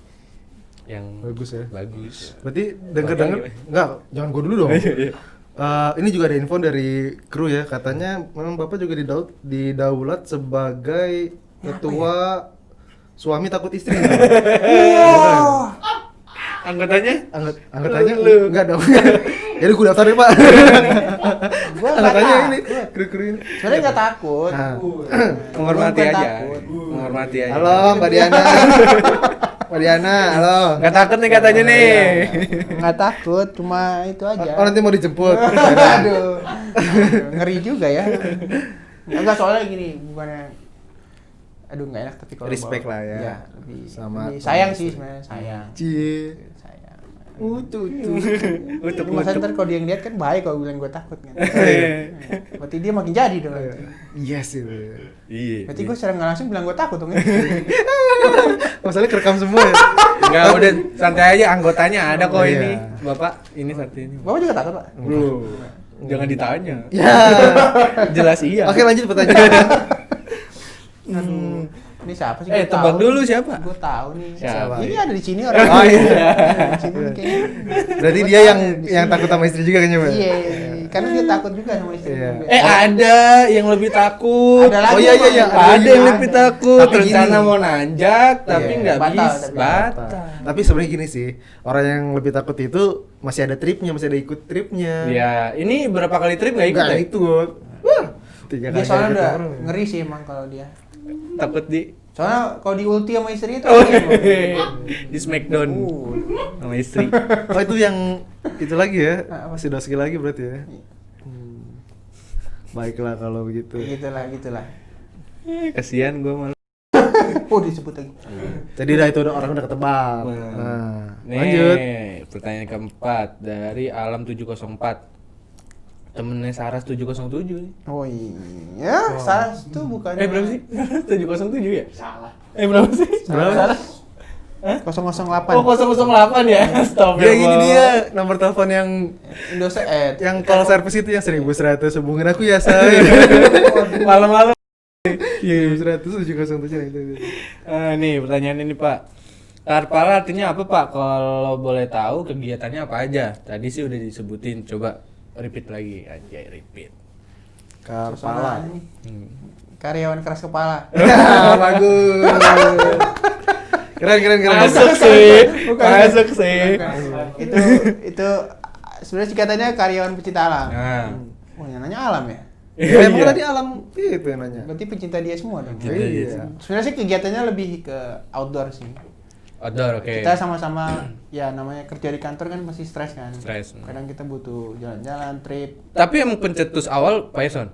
yang Bagus ya. Bagus. Berarti denger enggak, jangan gua dulu dong. Ini juga ada info dari kru ya, katanya memang Bapak juga didaulat sebagai ketua suami takut istri. Anggotanya? Anggotanya Lu. enggak dong. Jadi gue daftar deh, Pak. Gua nggak Anggotanya takut. ini, kru-kru ini. Sebenarnya nggak takut. Nah. Menghormati Bukan aja. takut. Menghormati aja. Halo, Mbak Diana. Mbak Diana, halo. Nggak takut nih katanya nih. Nggak takut, cuma itu aja. Oh, nanti mau dijemput. Aduh. Ngeri juga ya. Enggak soalnya gini, bukannya aduh nggak enak tapi kalau Respect lah ya. lebih, Sama lebih sayang sih sebenarnya, sayang. Cie. Sayang. Untuk Tapi masa ntar kalau dia ngeliat kan baik kalau bilang gue takut kan. Iya. Berarti dia makin jadi dong. Yes itu. Iya. Berarti gue secara nggak langsung bilang gue takut dong ya. Masalahnya kerekam semua ya. Enggak, udah santai aja, anggotanya ada kok Iya. ini. Bapak, ini santai ini. Bapak juga takut pak? Bro, jangan ditanya. Ya. Jelas iya. Oke, lanjut pertanyaan. Aduh. Ini siapa sih? Eh, Gua tebak tahu. dulu siapa? Gue tahu nih. Siapa? Ini ada di sini orang. Oh, iya. Di sini kayaknya. Berarti Gua dia tahu yang di yang sini. takut sama istri juga kayaknya, Pak. Iya, karena dia takut juga sama istrinya. Iya. juga. Ada yang lebih takut. Ada lagi Oh iya iya iya. Ada yang lebih takut. Tapi Rencana gini. mau nanjak tapi Iya, nggak batal, bisa. tapi Batal. Tapi sebenarnya gini sih, orang yang lebih takut itu masih ada tripnya, masih ada ikut tripnya. Ya, ini berapa kali trip nggak ikut? Enggak ya? ikut. Wah, 3 Dia kali soalnya ikut udah orang. ngeri sih emang kalau dia. Takut di Soalnya kalau di ulti sama istri itu Oh, dia, Bang. di Smackdown sama istri. Oh, itu yang itu lagi ya. Apa? Si Doski lagi berarti ya. Baiklah kalau begitu. Gitulah. Kasihan gue malah. Oh disebut lagi. Jadi udah itu orang udah ketebak. Nah, Nih, lanjut. pertanyaan keempat dari Alam 704. Temennya Saras 707 nih. Oh iya, Saras tuh bukan. Berapa sih? 707 ya? Salah. Berapa sih? Berapa? Saras? 008. Oh, 008 ya? Stop Ya ini dia nomor telepon yang Indosat. yang call service itu yang 1100 hubungin aku ya saya. Malam-malam. Iya 1100 707 itu. Nih pertanyaan ini Pak. Karpala artinya apa Pak? Kalau boleh tahu kegiatannya apa aja? Tadi sih udah disebutin, coba repeat lagi aja, repeat. Karpala. Karyawan keras kepala. Bagus. Keren. Masuk sih, masuk sih. Itu sebenarnya singkatannya karyawan pecinta alam. Nah, Oh, yang nanya alam ya? Ya, emang Iya. tadi alam itu yang nanya. Berarti pecinta dia semua dong. Pecinta dia Iya. Sebenarnya sih kegiatannya lebih ke outdoor sih. outdoor, oke. Kita sama-sama ya namanya kerja di kantor kan masih stres kan. Stres. Kadang kita butuh jalan-jalan, trip. Tapi emang pencetus awal Python.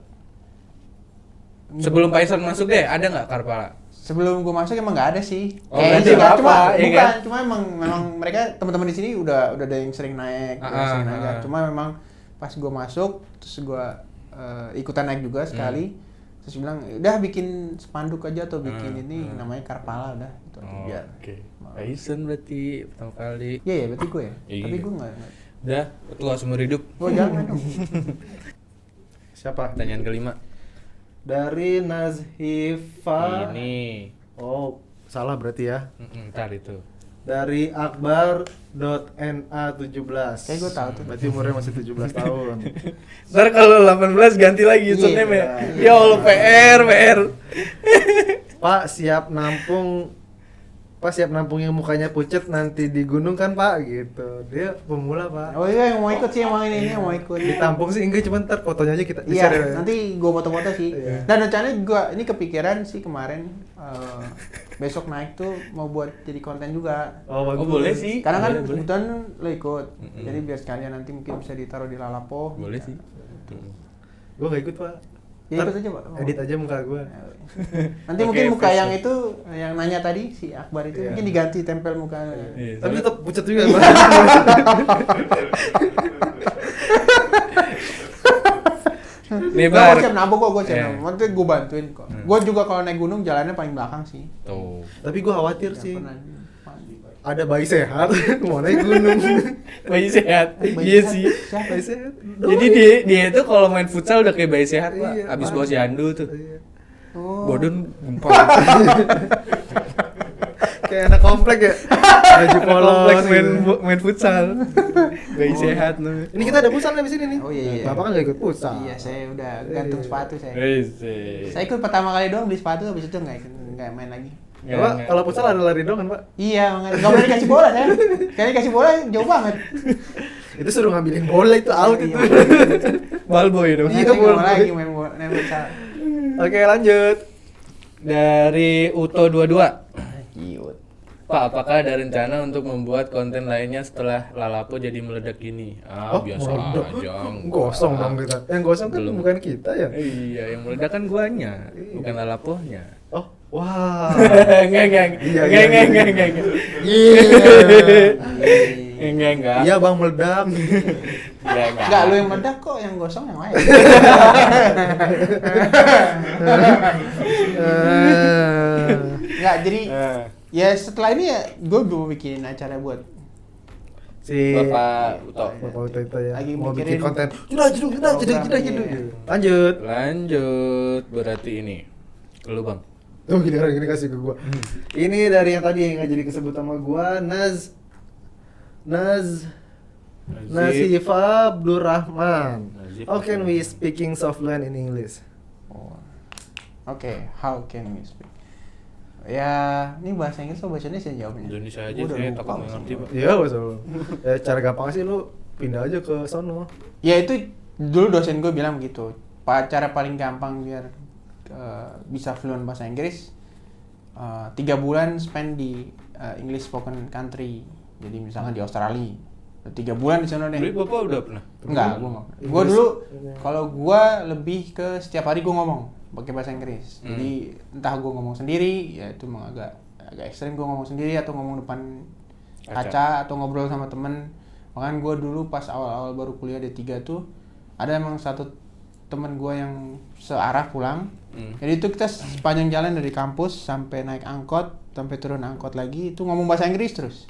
Sebelum Python masuk deh, ada nggak Karpala? Sebelum gue masuk emang nggak ada sih. Oh, berarti sih nggak, apa, cuma ya bukan, kan? cuma memang mereka teman-teman di sini udah ada yang sering naik, sering naik. Cuma memang pas gue masuk terus gue ikutan naik juga sekali. Terus bilang, udah bikin spanduk aja atau bikin ini namanya Karpala udah gitu aja biar. Oke. Python berarti pertama kali. Iya ya, berarti gue ya. Iya. Tapi gue nggak. Udah, ketua seumur hidup. Oh jangan dong. Siapa? Pertanyaan kelima. Dari Nazhifa. Ini. Oh, salah berarti ya. Ntar itu. Dari akbar.na17. Kayak gue tahu tuh. Berarti umurnya masih 17 tahun. Ntar kalau 18 ganti lagi username ya. Ya Allah PR. Pak siap nampung yang mukanya pucet nanti di gunung kan Pak gitu. Dia pemula Pak. Oh iya, yang mau ikut sih, emang ini yang mau ikut. Ditampung sih enggak, cuma ntar fotonya aja kita Iya, di-share ya. nanti gua foto-foto sih. Iya. Dan rencananya gua ini kepikiran sih kemarin besok naik tuh mau buat jadi konten juga. Oh, bagus. Oh boleh sih. Karena kan Boleh. kebetulan lo ikut. Jadi biar sekalian nanti mungkin bisa ditaruh di Lalapo. Boleh sih. Gua enggak ikut Pak. Ya Ntar ikut aja, Pak. Edit aja muka gua. Nanti Oke, mungkin muka Facebook. yang itu yang nanya tadi si Akbar itu Iya. mungkin diganti tempel muka. Iya, Tapi soalnya- tetap pucet juga Pak. Nih Nah, Bar. gua siap nabok kok, gua siap Iya. nabok. Nanti gua bantuin kok. Gua juga kalau naik gunung jalannya paling belakang sih. Tuh. Tapi gua khawatir Nggak sih. pernah. Ada bayi sehat mau naik gunung. Bayi sehat. Bayi Iya sehat. sih. Siapa? Bayi sehat. Jadi dia itu kalau main futsal udah kayak bayi sehat, Pak. Iya, Abis Pak. bawa si Andu tuh. Iya. Oh. Bodon gempar. Kayak anak komplek ya. Baju polos Kompleks gitu. main futsal. Bayi sehat tuh. Ini kita ada pusat di sini nih. Oh, iya, iya. Bapak kan nggak ikut pusat. Iya, saya udah gantung sepatu saya. Wih. Saya ikut pertama kali doang beli sepatu, habis itu nggak main lagi. Pak, kalau pusat ada lari doang kan Pak? Iya, nggak boleh dikasih bola saya. Kayaknya dikasih bola jauh banget. Itu suruh ngambilin bola itu out itu. Balboy dong. Iya, nggak mau lagi main bola, main futsal. Oke lanjut. Dari Uto 22. Cute. Pak, apakah ada rencana untuk membuat konten lainnya setelah Lalapo jadi meledak ini? Biasa meledak. aja. Gosong dong kita. Yang gosong kan Belum. bukan kita ya. Iya, yang meledak kan guanya, bukan Lalaponya. Oh, wah. Enggak. Iya, Enggak. Iya. Enggak. Iya Bang meledak. Enggak, lu yang meledak kok, yang gosong yang lain. Enggak, jadi ya setelah ini ya gue mau bikin acara buat Si Bapak Uto. Bapak Uto itu ya. Lagi Mau bikin mikirin konten. Sudah. program, iya. Lanjut. Lanjut, berarti ini. Lu Bang. Tuh gini kasih ke gua. Ini dari yang tadi yang nggak jadi kesebut sama gua, Nazifa Abdul Rahman. Nazif How can Abdul we speaking soft fluent in English? Oke, how can we speak? Ya, ini bahasa Inggris atau bahasa Indonesia jawabnya? Indonesia aja Gua udah saya lupa takut nggak maksudnya. ngerti, Pak. Iya, betul. Cara gampang sih lu pindah aja ke sono. Ya itu dulu dosen gue bilang gitu. Cara paling gampang biar bisa fluent bahasa Inggris 3 bulan spend di English spoken country. Jadi misalnya di Australia. 3 bulan di sana deh. Jadi Bapak udah pernah? Enggak, gue nggak. Gue dulu kalau gue lebih ke setiap hari gue ngomong pakai bahasa Inggris. Jadi entah gue ngomong sendiri, ya itu emang agak ekstrim gue ngomong sendiri atau ngomong depan kaca atau ngobrol sama temen. Bahkan gue dulu pas awal-awal baru kuliah D3 tuh ada emang satu temen gue yang searah pulang. Jadi itu kita sepanjang jalan dari kampus sampai naik angkot sampai turun angkot lagi itu ngomong bahasa Inggris terus.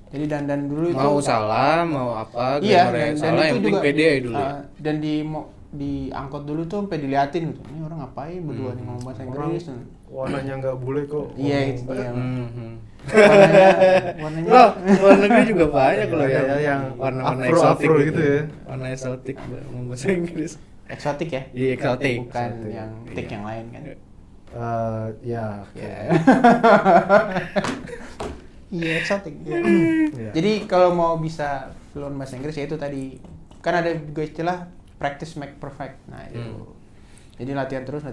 Jadi dandan dulu itu Mau salah, mau apa, iya, grammar yang dan salah, itu yang penting juga, pede aja dulu ya. dan di angkot dulu tuh sampai diliatin gitu. Ini orang ngapain berdua nih ngomong bahasa Inggris. Warnanya nggak boleh kok. Iya, itu dia. Mhm. Warnanya Loh, luar negeri juga banyak loh Iya, ya, yang warna-warna afro-afro eksotik gitu ya. Warna eksotik ngomong bahasa Inggris. eksotik ya. Iya, eksotik. Bukan Eksotik. yang tik Iya. yang lain kan. Ya. Iya, eksotik. Iya. Jadi kalau mau bisa fluent bahasa Inggris ya itu tadi kan ada juga istilah practice make perfect. Nah, itu. Jadi latihan terus.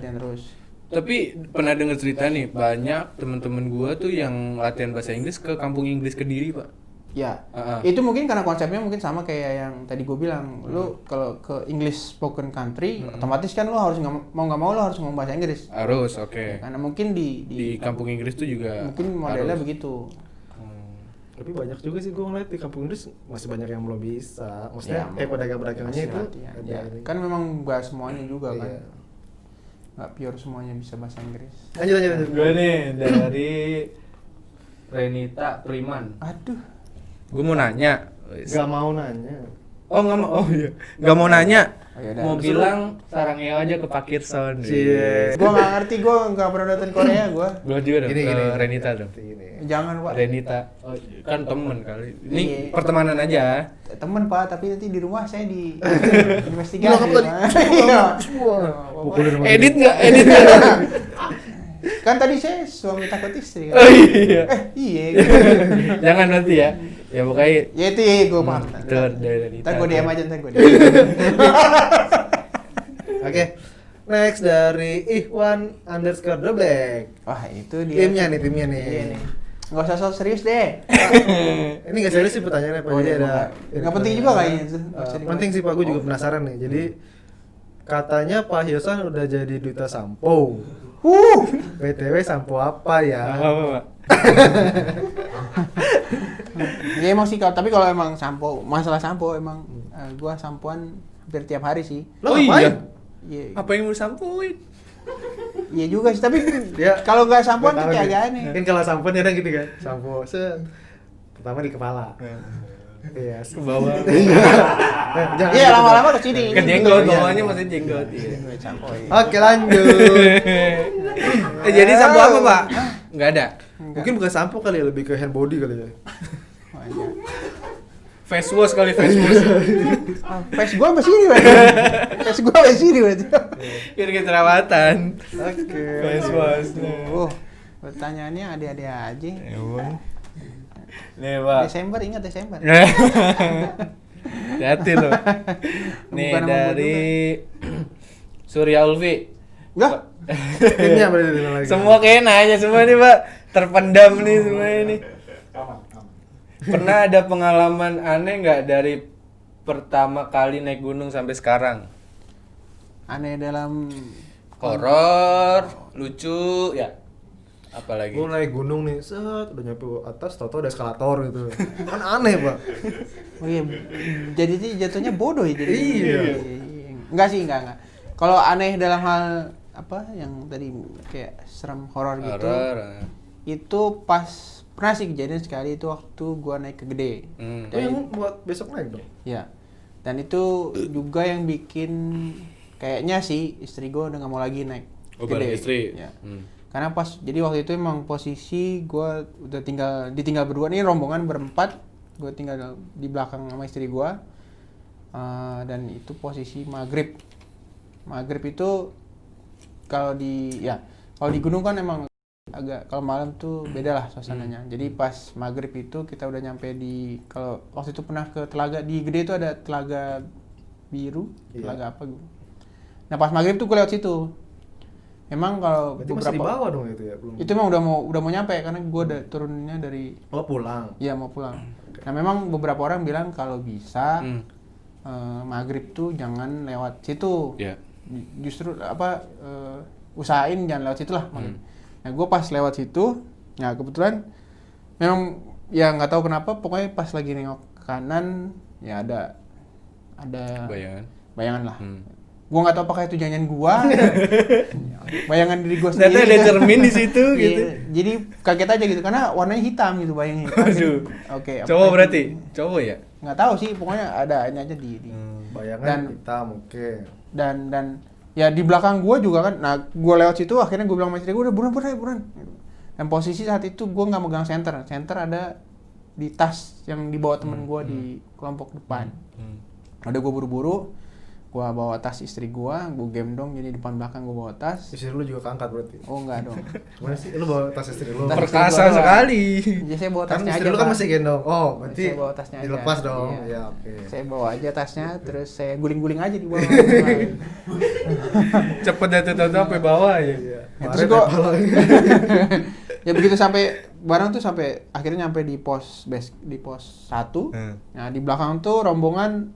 Tapi pernah dengar cerita nih, banyak teman-teman gua tuh yang latihan bahasa Inggris ke kampung Inggris Kediri, Pak. Ya, Heeh. itu mungkin karena konsepnya mungkin sama kayak yang tadi gue bilang. Lu kalau ke English spoken country, otomatis kan lu harus mau nggak mau lu harus ngomong bahasa Inggris. Harus, oke. Karena mungkin Di kampung Inggris tuh juga mungkin modelnya harus. begitu. Tapi banyak juga sih gue ngeliat di kampung Inggris masih banyak yang belum bisa. Maksudnya Ya, pedagang-pedagangnya masih itu latihan. ada Ya, ini. kan memang nggak semuanya juga kan. Iya. Nggak pure semuanya bisa bahasa Inggris. Lanjut. Gue nih dari Renita Priman. Aduh, Gue mau nanya. Gak mau nanya. Oh nggak mau, oh iya, nggak mau nanya. Oh, yaudah. Mau bilang sarangnya aja ke Pak Kirson. Cie. Gua nggak ngerti, gua nggak pernah nonton Korea gua. Belum juga dong, Gini, ke Renita dong. Ini. Jangan Pak. Renita, oh, kan temen kali. Ini Iya. pertemanan aja. Temen Pak, tapi nanti di rumah saya di investigasi. Bilang apa tadi? Pak. Iya. Pukulin sama Edit dia. nggak? Edit nggak? Kan tadi saya suami takut istri kan. Oh iya. Iya. Jangan nanti ya. Ya pokoknya Ya itu ya gue paham. itu dari Renita. Ntar gue DM aja, ntar gue DM. Oke. Next dari Ihwan_the_black. Wah itu dia. Timnya nih. Iya nih. Nggak usah sok serius deh. Ini nggak serius sih pertanyaannya Pak. Oh, Jadi iya, ada. nggak penting juga kayaknya itu. Penting sih Pak. Gue juga penasaran nih. Jadi katanya Pak Hyosan udah jadi duta sampo. BTW sampo apa ya? Apa, Pak? Ya emang sih, tapi kalau emang sampo, masalah sampo emang gua sampoan hampir tiap hari sih. Lo Oh ngapain? iya. Iya. Apa yang mau disampuin? Iya juga sih, tapi Ya, kalau nggak sampoan Gua tuh tahu kayak nih. agak aneh. Kan kalau sampo ada gitu kan. Sampo pertama di kepala. Iya. Ke bawah. Jangan Iya, gitu lama-lama dong. ke sini. Ke jenggot, Iya. bawahnya masih jenggot. Iya. Sampo. Iya. Oke, lanjut. Jadi sampo apa, Pak? Enggak ada. Mungkin bukan sampo kali ya, lebih ke hand body kali ya. Face wash kali, face wash. Face gua sampai sini berarti. Face gua sampai sini berarti. Biar kita perawatan. Oke. Face wash. Pertanyaannya ada-ada aja. Nih, Pak. Desember, ingat Desember. Hati loh. Nih Bukan nama gua dari Surya Ulfi. Enggak. Timnya berarti tim lagi. Semua kayak nanya semua nih, Pak. Terpendam nih semua ini. Pernah ada pengalaman aneh nggak dari pertama kali naik gunung sampai sekarang? Aneh dalam Horor, lucu, ya. Apalagi? Gue naik gunung nih, set, udah nyampe atas, tau-tau ada eskalator gitu. Kan aneh, Pak. Oh iya, jadi sih jatuhnya bodoh ya jadi. Iya. Enggak sih, enggak. Kalau aneh dalam hal apa yang tadi kayak serem horor gitu, Horor. itu pas pernah sih kejadian sekali itu waktu gua naik ke Gede. Oh, yang buat besok naik dong? Ya. Dan itu juga yang bikin kayaknya sih istri gua udah nggak mau lagi naik Oh, bareng istri. Ya. Hmm. Karena pas jadi waktu itu emang posisi gua udah ditinggal berdua nih, rombongan berempat, gua tinggal di belakang sama istri gua. Dan itu posisi maghrib itu kalau di gunung kan emang agak, kalau malam tuh beda lah suasananya. Jadi pas maghrib itu kita udah nyampe di, kalau waktu itu pernah ke telaga di Gede itu ada telaga biru, telaga apa gitu. Nah pas maghrib tuh gue lewat situ. Emang kalau Berarti masih di bawah dong itu ya? Belum. itu emang udah mau nyampe karena gue turunnya dari, Oh, pulang. iya mau pulang. Nah memang beberapa orang bilang kalau bisa Hmm. maghrib tuh jangan lewat situ. Ya. Justru usahain jangan lewat situ lah. Nah gue pas lewat situ, nah kebetulan memang ya nggak tahu kenapa, pokoknya pas lagi nengok ke kanan ya ada bayangan lah. Gua nggak tahu apakah itu jangan gua, bayangan diri gua sendiri. Ternyata ada cermin di situ gitu. Iya, jadi kaget aja gitu karena warnanya hitam gitu, bayangin. Aduh. Oke. Cowok berarti? Cowok ya? Nggak tahu sih, pokoknya ada ini aja di. Bayangan hitam, oke. Dan ya di belakang gua juga kan. Nah, gua lewat situ akhirnya gua bilang sama istri gua, udah buruan. Dan posisi saat itu gua nggak megang senter. Senter ada di tas yang dibawa temen gua di kelompok depan. Udah gua buru-buru, gua bawa tas istri gua gendong, jadi depan belakang gua bawa tas. Istri lu juga keangkat berarti? Oh enggak dong. Gimana sih? Lu bawa tas istri lu? Tas Perkasa istri gua. sekali. Jadi saya bawa Kan tasnya istri aja. lu kan Pak. masih gendong. Oh, berarti Saya bawa tasnya aja. dilepas dong. Iya. Ya, oke. Saya bawa aja tasnya, terus saya guling-guling aja di bawah. Cepet dah tuh sampai bawah ya. Iya. Ya, Kemarin terus gua- kepala. Ya begitu sampai barang tuh sampai akhirnya nyampe di pos 1. Nah, di belakang tuh rombongan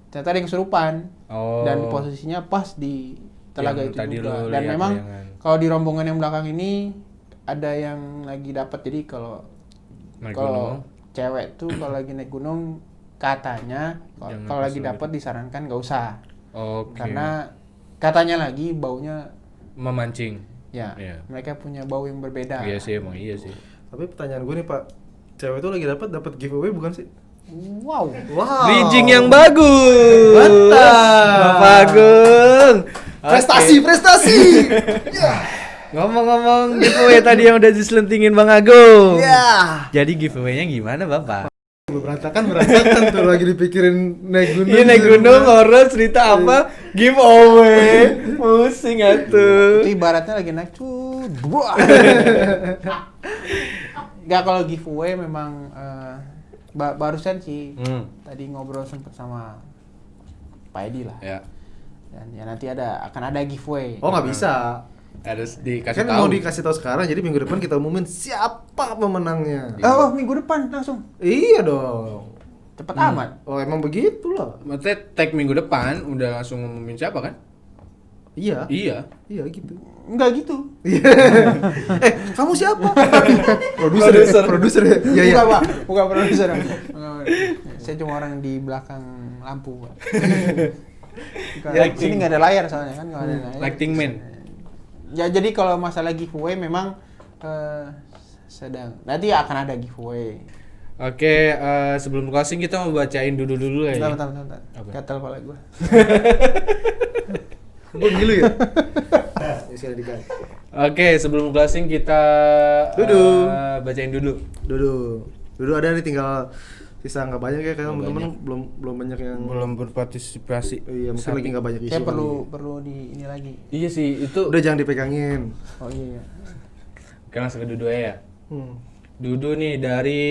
ternyata ada yang kesurupan. Oh. Dan posisinya pas di telaga Yang itu tadi juga. lu Dan lihat memang bayangan. kalau di rombongan yang belakang ini ada yang lagi dapat. Jadi kalau Naik kalau gunung. cewek tuh kalau lagi naik gunung katanya Jangan kalau lagi kesurupan. dapat disarankan nggak usah. Oke. Karena katanya lagi baunya memancing. ya Iya. mereka punya bau yang berbeda. Iya sih, emang iya sih. Tapi pertanyaan gue nih, Pak. Cewek itu lagi dapat giveaway bukan sih? Wow. Wow. Bridging yang bagus. Mantap. Bapak Agung. Prestasi, Oke. prestasi. Ngomong-ngomong giveaway tadi yang udah diselentingin Bang Agung. Ya. Jadi giveaway-nya gimana, Bapak? Berantakan tuh lagi dipikirin naik gunung. Iya naik gunung, horor, cerita apa? Giveaway. Pusing atuh. Itu ibaratnya lagi naik cut. Buah. Enggak, kalau giveaway memang barusan sih tadi ngobrol sempet sama Pak Edi lah. Ya. Dan ya nanti akan ada giveaway. Oh, nggak bisa. Harus dikasih Kan tahu. mau dikasih tahu sekarang, jadi minggu depan kita umumin siapa pemenangnya. Oh, minggu depan langsung. Iya dong. Cepet amat. Oh, emang begitulah. Maksudnya tag minggu depan udah langsung ngumumin siapa kan? Iya. Iya. Iya gitu. Enggak gitu. Kamu siapa? Produser ya? Iya, iya. Bukan, Pak. Bukan produser. Saya cuma orang di belakang lampu, Pak. Bukan, Lighting. sini nggak ada layar soalnya kan, nggak ada layar. Lighting man. Ya jadi kalau masalah giveaway memang sedang nanti akan ada giveaway. Oke, sebelum closing kita mau bacain dulu ya. Bentar. Apa? Gatal kepala gue. Gue ngilu ya? Ya sekali dikali. Oke, sebelum closing kita Dudu. bacain dulu. Dulu ada nih, tinggal sisa nggak banyak ya, karena Nggak temen-temen belum banyak yang Belum berpartisipasi. Iya, mungkin lagi nggak banyak isu. Saya kali. perlu di ini lagi. Iya sih, itu Udah jangan dipegangin. Oh iya. Oke, langsung ke Dudu ya. Hmm. Dudu nih dari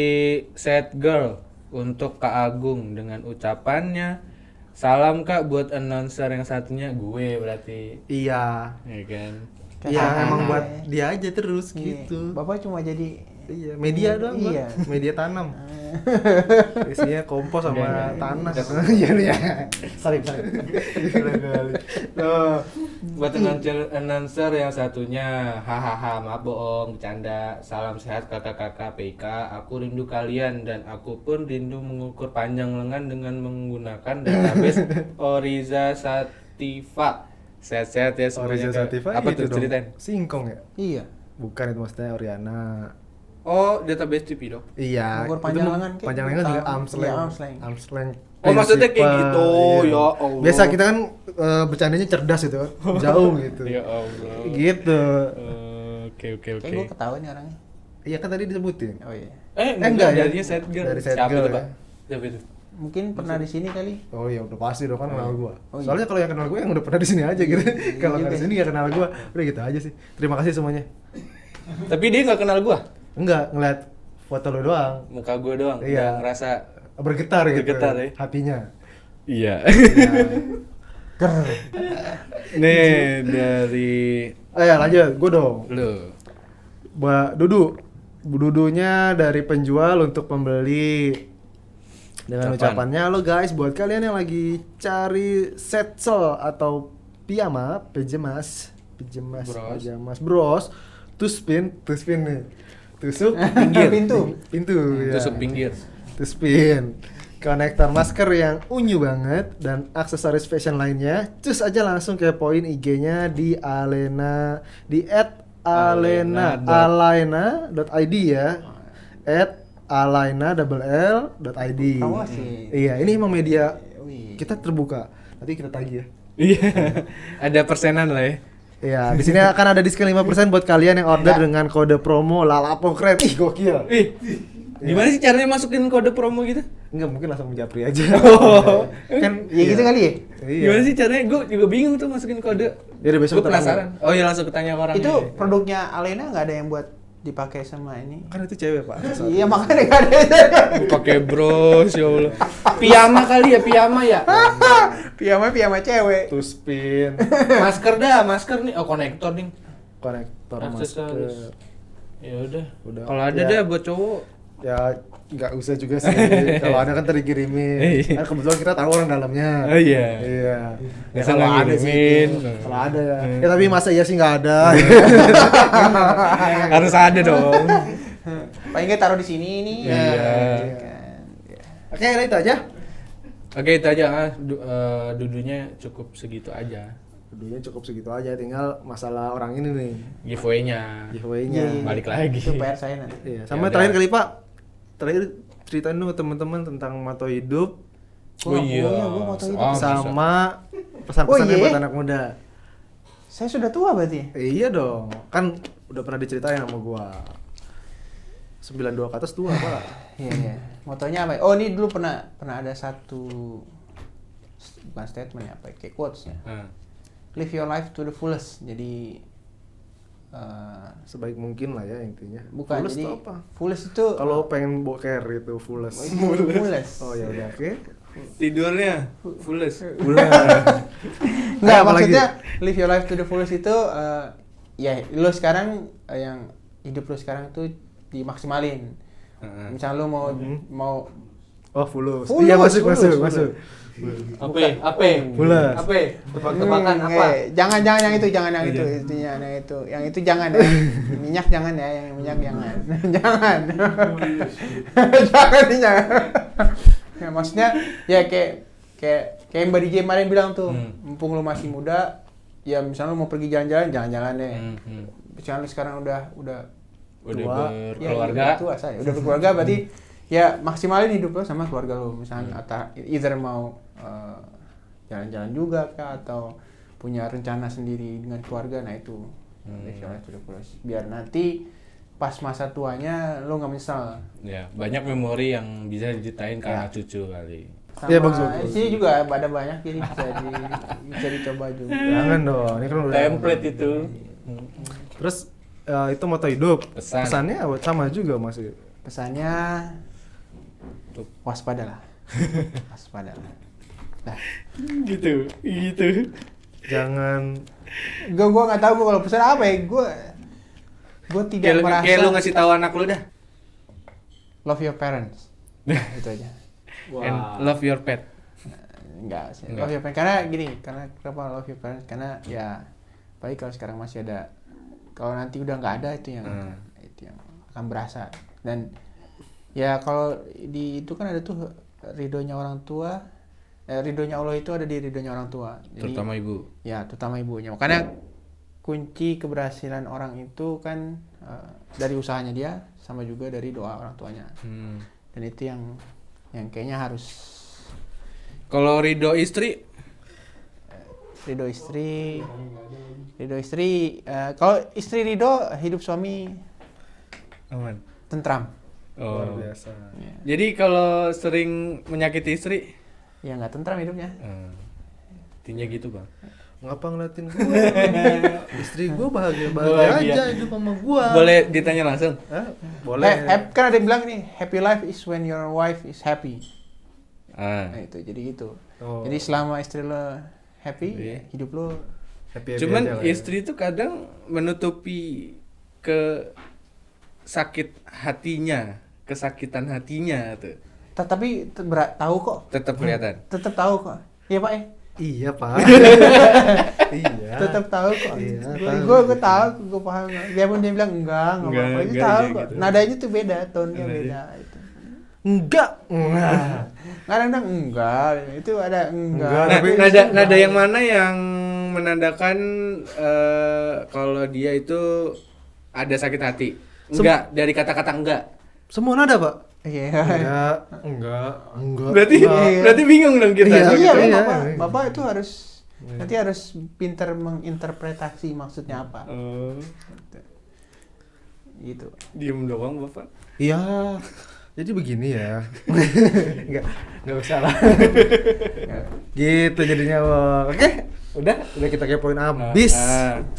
Sad Girl untuk Kak Agung dengan ucapannya, salam Kak buat announcer yang satunya gue berarti. Iya. Ya kan? Iya, Ah. emang buat dia aja terus Iya. gitu. Bapak cuma jadi Iya, media doang. Bang. Iya. Media tanam. Isinya kompos sama Enggak. tanah. Iya iya. Sorry. Tuh. Buat announcer yang satunya, hahaha, maaf bohong, bercanda. Salam sehat kakak-kakak PK. Aku rindu kalian dan aku pun rindu mengukur panjang lengan dengan menggunakan database Oriza Sativa. Sehat-sehat ya semuanya. Oriza Kak. Sativa Apa itu tuh dong. ceritain? Singkong ya? iya. Bukan, itu maksudnya Oriana. Oh, database TV dong. Iya. Mengukur itu panjang lengan kayak Panjang gitu. lengan juga Iya, arm slang. arm slang. Oh, maksudnya kayak Prinsipal, gitu. iya. Ya Allah. Biasa kita kan bercandanya cerdas gitu kan. Jauh gitu. Ya Allah. Gitu. Oke. Kayak gue ketahuan nih orangnya. Iya kan tadi disebutin. Oh iya. enggak ya? Jadinya Sad Girl. Dari Sad Siapa Girl itu, ya. Pak? Siapa itu? Mungkin pernah di sini kali. Oh iya, udah pasti dong, kan kenal gua. Oh iya. Soalnya kalau yang kenal gua yang udah pernah di sini aja gitu. Kalau nggak juga di sini nggak kenal gua, udah gitu aja sih. Terima kasih semuanya. Tapi dia nggak kenal gua. Enggak, ngeliat foto lu doang. Muka gua doang. Iya. Udah ngerasa Bergetar gitu. Bergetar, ya? Hatinya. iya. Iya. Nih dari Ya lanjut, gua dong. lu. Dudunya dari penjual untuk pembeli. Dengan Ucapan. ucapannya, lo guys, buat kalian yang lagi cari setsel atau piyama, pajamas, bros, tuspin nih, tusuk pinggir, pintu, ya. Tusuk pinggir. Tuspin, konektor masker yang unyu banget dan aksesoris fashion lainnya, cus aja langsung ke poin IG-nya di Alena, di @alena.id ya, @alaina_l.id. Promosi. Iya, ini emang media Wih. kita terbuka. Nanti kita tagih ya. Iya. Ada persenan lah ya. Iya, di sini akan ada diskon 5% buat kalian yang order dengan kode promo Lalapokret. Ih, gokil. Ih. Gimana sih caranya masukin kode promo gitu? Enggak, mungkin langsung menjapri aja. Kan Ya gitu kali ya. Iya. Gimana sih caranya? Gue juga bingung tuh masukin kode. Ya udah, besok Gue kita penasaran. Oh iya, langsung ketanya ke orang. Itu produknya Alena nggak ada yang buat dipakai sama ini. Kan itu cewek, Pak. Iya makanya nggak ada. pakai bros, ya Allah. Piyama kali ya, piyama ya. Piyama cewek. Tuspin, Masker dah, masker nih. Oh, konektor nih. konektor Aksesoris. masker. Ya udah. Udah. Kalau ada Ya. deh buat cowok. Ya nggak usah juga sih. Kalau ada kan tadi kirimin. Iya. Kan kebetulan kita tahu orang dalamnya. Oh iya. Iya. Ya Masa kalau nggak ada sih. ngirimin? gitu. Kalau ada ya. Ya tapi masa iya sih nggak ada. Harus ada dong. Paling nggak taruh di sini nih. Iya. Oke, nah itu aja. Oke, itu aja. Dudunya cukup segitu aja. Videonya cukup segitu aja, tinggal masalah orang ini nih. Giveaway-nya. Giveaway-nya. Balik lagi. Itu PR saya nanti. Iya, Ya sama udah. terakhir kali Pak. Terakhir ceritain dong ke teman-teman tentang moto hidup Oh iya. Gua moto hidup. sama pesan-pesannya Oh, iya? buat anak muda. Saya sudah tua berarti. Iya dong, kan udah pernah diceritain sama gua. 92 ke atas tua, Pak. Iya. Motonya apa? Oh, ini dulu pernah ada satu bukan statement ya, apa kayak quotes-nya. Live your life to the fullest. Jadi Sebaik mungkin lah ya intinya. bukan Fullest jadi tuh apa? fullest itu Kalau pengen boker itu fullest. fullest. Oh ya udah, oke. Tidurnya fullest. Enggak, Apa lagi? maksudnya live your life to the fullest itu ya lo sekarang yang hidup lo sekarang tuh dimaksimalin. Misal lo mau Oh, fullest. Fullest, Iya, masuk. fullest. Apa? Fullest. Apa? Tebak-tebakan Hmm, apa? Jangan yang itu intinya yang itu jangan ya. Minyak jangan ya, yang minyak jangan. jangan. jangan. Ya, maksudnya ya kayak Mbak DJ kemarin bilang tuh, mumpung lu masih muda, ya misalnya lu mau pergi jalan-jalan, jangan-jalan deh. Misalnya lu sekarang udah tua, berkeluarga. ya, udah berkeluarga berarti ya maksimalin hidup lo sama keluarga lo. Misalnya either mau jalan-jalan juga kah atau punya rencana sendiri dengan keluarga, nah itu biar nanti pas masa tuanya lo nggak menyesal. Ya, banyak memori yang bisa diceritain ke anak cucu kali. Sama Iya, bagus. sini juga ada banyak, jadi bisa dicoba juga. Jangan dong, ini kan udah Template itu. Terus itu moto hidup. Pesan. Pesannya apa? Sama juga masih. Pesannya waspadalah. Waspadalah. Nah, gitu. Jangan gua nggak tahu gua kalau pesan apa ya. Gua tidak merasa. Kayak lu ngasih tahu anak lu dah. Love your parents. Itu aja. And love your pet. Enggak sih. Enggak. Love your parents karena kenapa love your parents? Karena ya baik kalau sekarang masih ada. Kalau nanti udah nggak ada itu yang akan berasa. Dan ya kalau itu kan ada tuh ridhonya orang tua. Ridhonya Allah itu ada di ridhonya orang tua. Jadi, Terutama ibu. ya, terutama ibunya. Makanya kunci keberhasilan orang itu kan dari usahanya dia sama juga dari doa orang tuanya. Dan itu yang kayaknya harus. Kalau ridho istri, Ridho istri kalau istri ridho, hidup suami aman. tentram. luar Oh. biasa. Ya, Jadi kalau sering menyakiti istri, ya nggak tentram hidupnya. intinya gitu bang. Ngapa ngeliatin gua? Istri gua bahagia Bahagia. aja hidup sama gua. Boleh ditanya langsung? Hah? Boleh. Kan ada yang bilang nih, happy life is when your wife is happy. Nah, itu jadi gitu. Oh. Jadi selama istri lo happy, Iya. hidup lo Happy-happy Cuman aja lah ya. istri itu kadang menutupi kesakitan hatinya tuh. tapi tahu kok, Tetap kelihatan. tetap tahu kok. Iya Pak. Iya, Pak. Iya. Tetap tahu kok. Iya, Gue tahu, gue paham. Dia pun dia bilang enggak apa-apa. Itu enggak, tahu iya kok. gitu. Nadanya tuh beda, tone-nya Nadanya. beda itu. Enggak. Kadang-kadang enggak, itu ada enggak. Enggak. Nah, Tapi nada yang mana yang menandakan kalau dia itu ada sakit hati? Enggak, dari kata-kata enggak. Semua nada, Pak. Iya. Enggak. Berarti bingung dong kita. Iya, Iya, iya. Bapak itu nanti harus pintar menginterpretasi maksudnya apa. Oh, Gitu. diem doang Bapak. Iya. Jadi begini ya. Enggak usah lah. Gitu jadinya, Bang. Oke. Udah kita kepoin abis.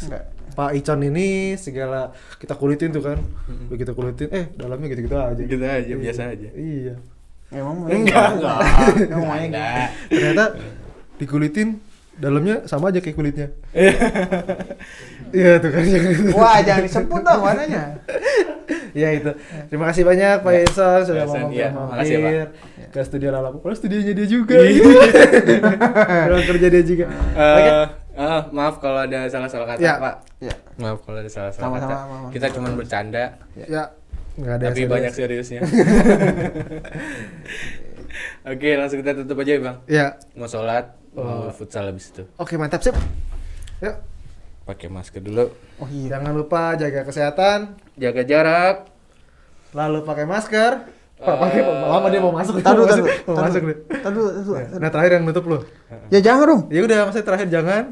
Enggak. Pak Icon ini segala kita kulitin tuh kan. Udah kita kulitin, dalamnya gitu-gitu aja. Gitu aja, biasa aja. Iya. Emang Enggak. Emang maunya gitu. Ternyata dikulitin dalamnya sama aja kayak kulitnya. Iya tuh kan. Wah, jangan disebut dong warnanya. Ya itu. Terima kasih banyak Pak Icon sudah mau Iya, makasih, mampir Pak. ke studio Lalapu. Oh, studionya dia juga. Ruang kerja dia juga. Maaf kalau ada salah-salah kata, Ya. Pak. Ya. Maaf kalau ada salah-salah Sama-sama, kata. Mama. Kita cuma bercanda, Ya. Enggak ada tapi yang banyak serius. seriusnya. Oke, langsung kita tutup aja ya, Bang. Ya. Mau sholat, mau futsal habis itu. Oke, mantap sip. Yuk. Pakai masker dulu. Oh iya. Jangan lupa jaga kesehatan, Jaga jarak. lalu pakai masker. Pakai lama dia mau masuk. Taruh, Mau masuk deh. Taruh. Nah, terakhir yang nutup lu. Ya jangan dong. Ya udah, maksudnya terakhir jangan.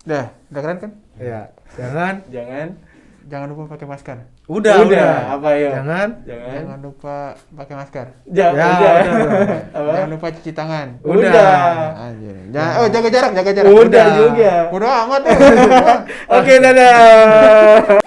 Udah keren kan? Ya, jangan. Jangan lupa pakai masker. Udah. Apa ya? Jangan. Jangan lupa pakai masker. Ya, udah. Jangan lupa cuci tangan. Udah. Anjir. Jaga jarak. Udah juga. Udah amat. Oke, dadah.